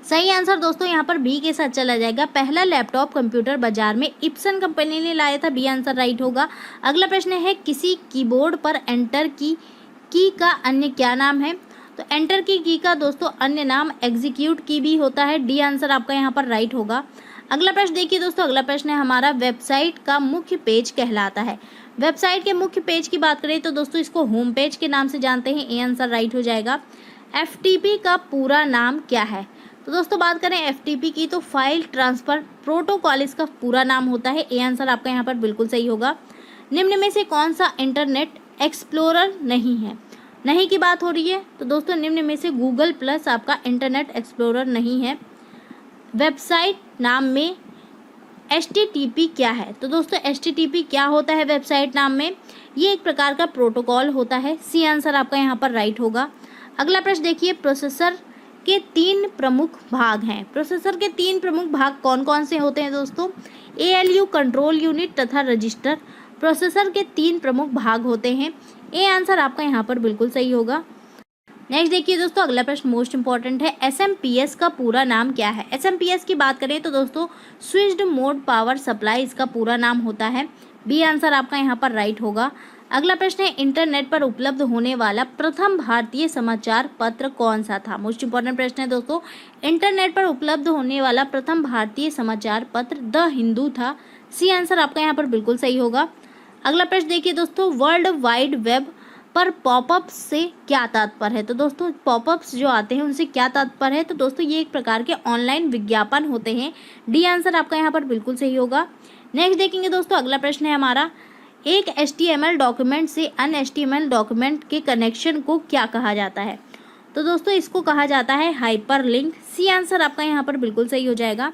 सही आंसर दोस्तों यहाँ पर बी के साथ चला जाएगा। पहला लैपटॉप कंप्यूटर बाजार में इप्सन कंपनी ने लाया था। बी आंसर राइट होगा। अगला प्रश्न है, किसी कीबोर्ड पर एंटर की का अन्य क्या नाम है? तो एंटर की का दोस्तों अन्य नाम एग्जीक्यूट की भी होता है। डी आंसर आपका यहाँ पर राइट होगा। अगला प्रश्न देखिए दोस्तों, अगला प्रश्न है हमारा, वेबसाइट का मुख्य पेज कहलाता है। वेबसाइट के मुख्य पेज की बात करें तो दोस्तों इसको होम पेज के नाम से जानते हैं। ए आंसर राइट हो जाएगा। FTP का पूरा नाम क्या है? तो दोस्तों बात करें FTP की तो फाइल ट्रांसफर प्रोटोकॉल इसका पूरा नाम होता है। ए आंसर आपका यहाँ पर बिल्कुल सही होगा। निम्न में से कौन सा इंटरनेट एक्सप्लोरर नहीं है? नहीं की बात हो रही है, तो दोस्तों निम्न में से गूगल प्लस आपका इंटरनेट एक्सप्लोरर नहीं है। वेबसाइट नाम में HTTP क्या है? तो दोस्तों HTTP क्या होता है वेबसाइट नाम में? ये एक प्रकार का प्रोटोकॉल होता है। सी आंसर आपका यहाँ पर राइट होगा। अगला प्रश्न देखिए, प्रोसेसर के 3 प्रमुख भाग हैं। प्रोसेसर के 3 प्रमुख भाग कौन कौन से होते हैं दोस्तों? ALU, कंट्रोल यूनिट तथा रजिस्टर। प्रोसेसर के 3 प्रमुख भाग होते हैं। ए आंसर आपका यहाँ पर बिल्कुल सही होगा। नेक्स्ट देखिए दोस्तों, अगला प्रश्न मोस्ट इंपॉर्टेंट है। SMPS का पूरा नाम क्या है? SMPS की बात करें तो दोस्तों स्विच्ड मोड पावर सप्लाई इसका पूरा नाम होता है। बी आंसर आपका यहाँ पर राइट होगा। अगला प्रश्न है, इंटरनेट पर उपलब्ध होने वाला प्रथम भारतीय समाचार पत्र कौन सा था? मोस्ट इंपॉर्टेंट प्रश्न है दोस्तों। इंटरनेट पर उपलब्ध होने वाला प्रथम भारतीय समाचार पत्र द हिंदू था। सी आंसर आपका यहाँ पर बिल्कुल सही होगा। अगला प्रश्न देखिए दोस्तों, वर्ल्ड वाइड वेब पर पॉपअप से क्या तात्पर्य है? तो दोस्तों पॉपअप्स जो आते हैं उनसे क्या तात्पर्य है? तो दोस्तों ये एक प्रकार के ऑनलाइन विज्ञापन होते हैं। डी आंसर आपका यहाँ पर बिल्कुल सही होगा। नेक्स्ट देखेंगे दोस्तों, अगला प्रश्न है हमारा, एक HTML डॉक्यूमेंट से अन्य HTML डॉक्यूमेंट के कनेक्शन को क्या कहा जाता है? तो दोस्तों इसको कहा जाता है हाइपरलिंक। सी आंसर आपका यहाँ पर बिल्कुल सही हो जाएगा।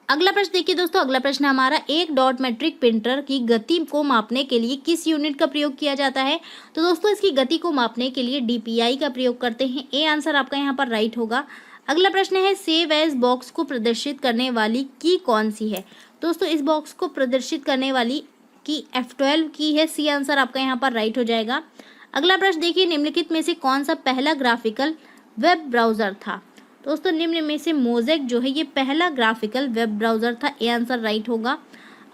अगला प्रश्न देखिए दोस्तों, अगला प्रश्न हमारा, एक डॉट मेट्रिक प्रिंटर की गति को मापने के लिए किस यूनिट का प्रयोग किया जाता है? तो दोस्तों इसकी गति को मापने के लिए DPI का प्रयोग करते हैं। ए आंसर आपका यहाँ पर राइट होगा। अगला प्रश्न है, सेव एज बॉक्स को प्रदर्शित करने वाली की कौन सी है? दोस्तों इस बॉक्स को प्रदर्शित करने वाली की F12 की है। सी आंसर आपका यहाँ पर राइट हो जाएगा। अगला प्रश्न देखिए, निम्नलिखित में से कौन सा पहला ग्राफिकल वेब ब्राउजर था? दोस्तों निम्न में से मोज़ेक जो है ये पहला ग्राफिकल वेब ब्राउजर था। ए आंसर राइट होगा।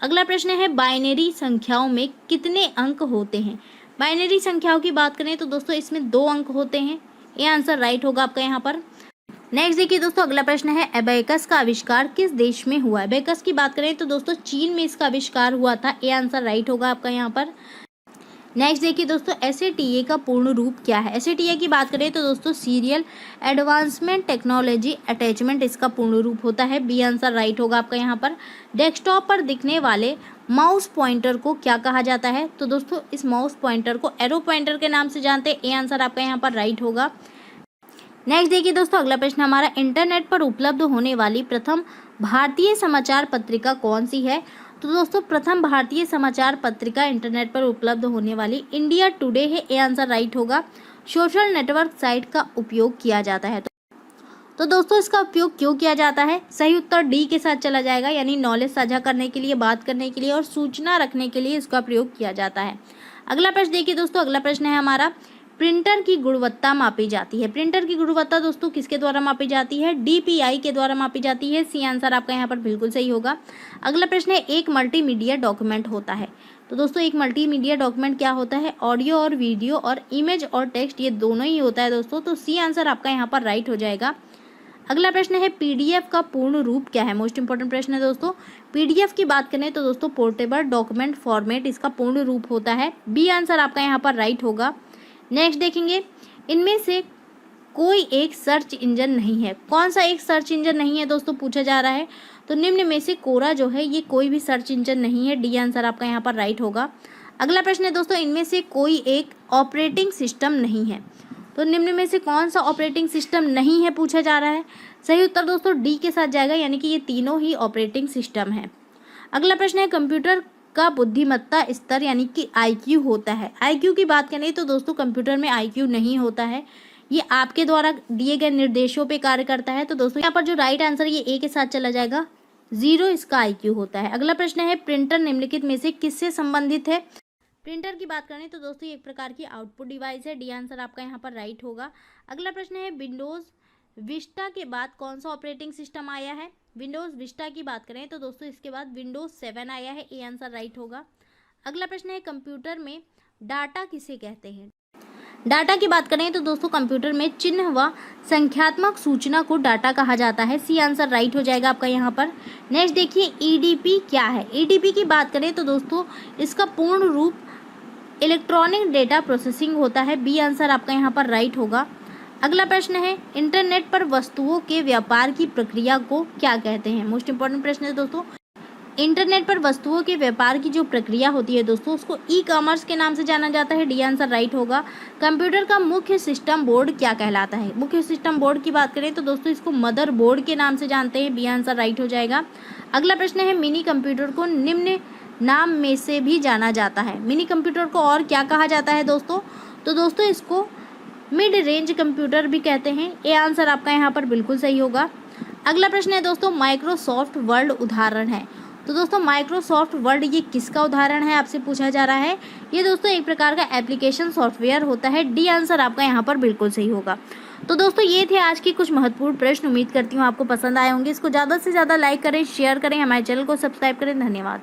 अगला प्रश्न है, बाइनरी संख्याओं में कितने अंक होते हैं? बाइनरी संख्याओं की बात करें तो दोस्तों इसमें 2 अंक होते हैं। ए आंसर राइट होगा आपका यहाँ पर। नेक्स्ट देखिए दोस्तों, अगला प्रश्न है, एबेकस का आविष्कार किस देश में हुआ? एबेकस की बात करें तो दोस्तों चीन में इसका आविष्कार हुआ था। ए आंसर राइट होगा आपका यहाँ पर। नेक्स्ट देखिए दोस्तों, SATA का पूर्ण रूप क्या है? SATA की बात करें तो दोस्तों सीरियल एडवांसमेंट टेक्नोलॉजी अटैचमेंट इसका पूर्ण रूप होता है। बी आंसर राइट होगा आपका यहाँ पर। डेस्कटॉप पर दिखने वाले माउस पॉइंटर को क्या कहा जाता है? तो दोस्तों इस माउस पॉइंटर को एरो पॉइंटर के नाम से जानते हैं। ए आंसर आपका यहाँ पर राइट होगा। नेक्स्ट देखिए दोस्तों, अगला प्रश्न हमारा, इंटरनेट पर उपलब्ध होने वाली प्रथम भारतीय समाचार पत्रिका कौन सी है? तो दोस्तों प्रथम भारतीय समाचार पत्रिका इंटरनेट पर उपलब्ध होने वाली इंडिया टुडे है। ए आंसर राइट होगा। सोशल नेटवर्क साइट का उपयोग किया जाता है, तो दोस्तों इसका उपयोग क्यों किया जाता है? सही उत्तर डी के साथ चला जाएगा, यानी नॉलेज साझा करने के लिए, बात करने के लिए और सूचना रखने के लिए इसका प्रयोग किया जाता है। अगला प्रश्न देखिए दोस्तों, अगला प्रश्न है हमारा, प्रिंटर की गुणवत्ता मापी जाती है। प्रिंटर की गुणवत्ता दोस्तों किसके द्वारा मापी जाती है? DPI के द्वारा मापी जाती है। सी आंसर आपका यहाँ पर बिल्कुल सही होगा। अगला प्रश्न है, एक मल्टीमीडिया डॉक्यूमेंट होता है। तो दोस्तों एक मल्टीमीडिया डॉक्यूमेंट क्या होता है? ऑडियो और वीडियो और इमेज और टेक्स्ट ये दोनों ही होता है दोस्तों। तो सी आंसर आपका यहाँ पर राइट हो जाएगा। अगला प्रश्न है, PDF का पूर्ण रूप क्या है? मोस्ट इंपॉर्टेंट प्रश्न है दोस्तों। PDF की बात करें तो दोस्तों पोर्टेबल डॉक्यूमेंट फॉर्मेट इसका पूर्ण रूप होता है। बी आंसर आपका यहाँ पर राइट होगा। नेक्स्ट देखेंगे, इनमें से कोई एक सर्च इंजन नहीं है। कौन सा एक सर्च इंजन नहीं है दोस्तों पूछा जा रहा है? तो निम्न में से कोरा जो है ये कोई भी सर्च इंजन नहीं है। डी आंसर आपका यहाँ पर राइट होगा। अगला प्रश्न है दोस्तों, इनमें से कोई एक ऑपरेटिंग सिस्टम नहीं है। तो निम्न में से कौन सा ऑपरेटिंग सिस्टम नहीं है पूछा जा रहा है? सही उत्तर दोस्तों डी के साथ जाएगा, यानी कि ये तीनों ही ऑपरेटिंग सिस्टम है। अगला प्रश्न है, कंप्यूटर का बुद्धिमत्ता स्तर यानी कि IQ होता है। IQ की बात करें तो दोस्तों कंप्यूटर में IQ नहीं होता है, ये आपके द्वारा दिए गए निर्देशों पे कार्य करता है। तो दोस्तों यहाँ पर जो राइट आंसर ये ए के साथ चला जाएगा, 0 इसका IQ होता है। अगला प्रश्न है, प्रिंटर निम्नलिखित में से किससे संबंधित है? प्रिंटर की बात करें तो दोस्तों ये एक प्रकार की आउटपुट डिवाइस है। डी आंसर आपका यहाँ पर राइट होगा। अगला प्रश्न है, विंडोज विस्टा के बाद कौन सा ऑपरेटिंग सिस्टम आया है? विंडोज विस्टा की बात करें तो दोस्तों इसके बाद विंडोज 7 आया है। ए आंसर राइट होगा। अगला प्रश्न है, कंप्यूटर में डाटा किसे कहते हैं? डाटा की बात करें तो दोस्तों कंप्यूटर में चिन्ह व संख्यात्मक सूचना को डाटा कहा जाता है। सी आंसर राइट हो जाएगा आपका यहाँ पर। नेक्स्ट देखिए, EDP क्या है? EDP की बात करें तो दोस्तों इसका पूर्ण रूप इलेक्ट्रॉनिक डेटा प्रोसेसिंग होता है। बी आंसर आपका यहाँ पर राइट होगा। अगला प्रश्न है, इंटरनेट पर वस्तुओं के व्यापार की प्रक्रिया को क्या कहते हैं? मोस्ट इंपॉर्टेंट प्रश्न है दोस्तों। इंटरनेट पर वस्तुओं के व्यापार की जो प्रक्रिया होती है दोस्तों, उसको ई कॉमर्स के नाम से जाना जाता है। डी आंसर राइट होगा। कंप्यूटर का मुख्य सिस्टम बोर्ड क्या कहलाता है? मुख्य सिस्टम बोर्ड की बात करें तो दोस्तों इसको मदर बोर्ड के नाम से जानते हैं। बी आंसर राइट हो जाएगा। अगला प्रश्न है, मिनी कंप्यूटर को निम्न नाम में से भी जाना जाता है। मिनी कंप्यूटर को और क्या कहा जाता है दोस्तों? तो दोस्तों इसको मिड रेंज कंप्यूटर भी कहते हैं। ए आंसर आपका यहाँ पर बिल्कुल सही होगा। अगला प्रश्न है दोस्तों, माइक्रोसॉफ्ट वर्ड उदाहरण है। तो दोस्तों माइक्रोसॉफ्ट वर्ड ये किसका उदाहरण है, आपसे पूछा जा रहा है। ये दोस्तों एक प्रकार का एप्लीकेशन सॉफ्टवेयर होता है। डी आंसर आपका यहाँ पर बिल्कुल सही होगा। तो दोस्तों ये थे आज के कुछ महत्वपूर्ण प्रश्न। उम्मीद करती हूँ आपको पसंद आए होंगे। इसको ज़्यादा से ज़्यादा लाइक करें, शेयर करें, हमारे चैनल को सब्सक्राइब करें। धन्यवाद।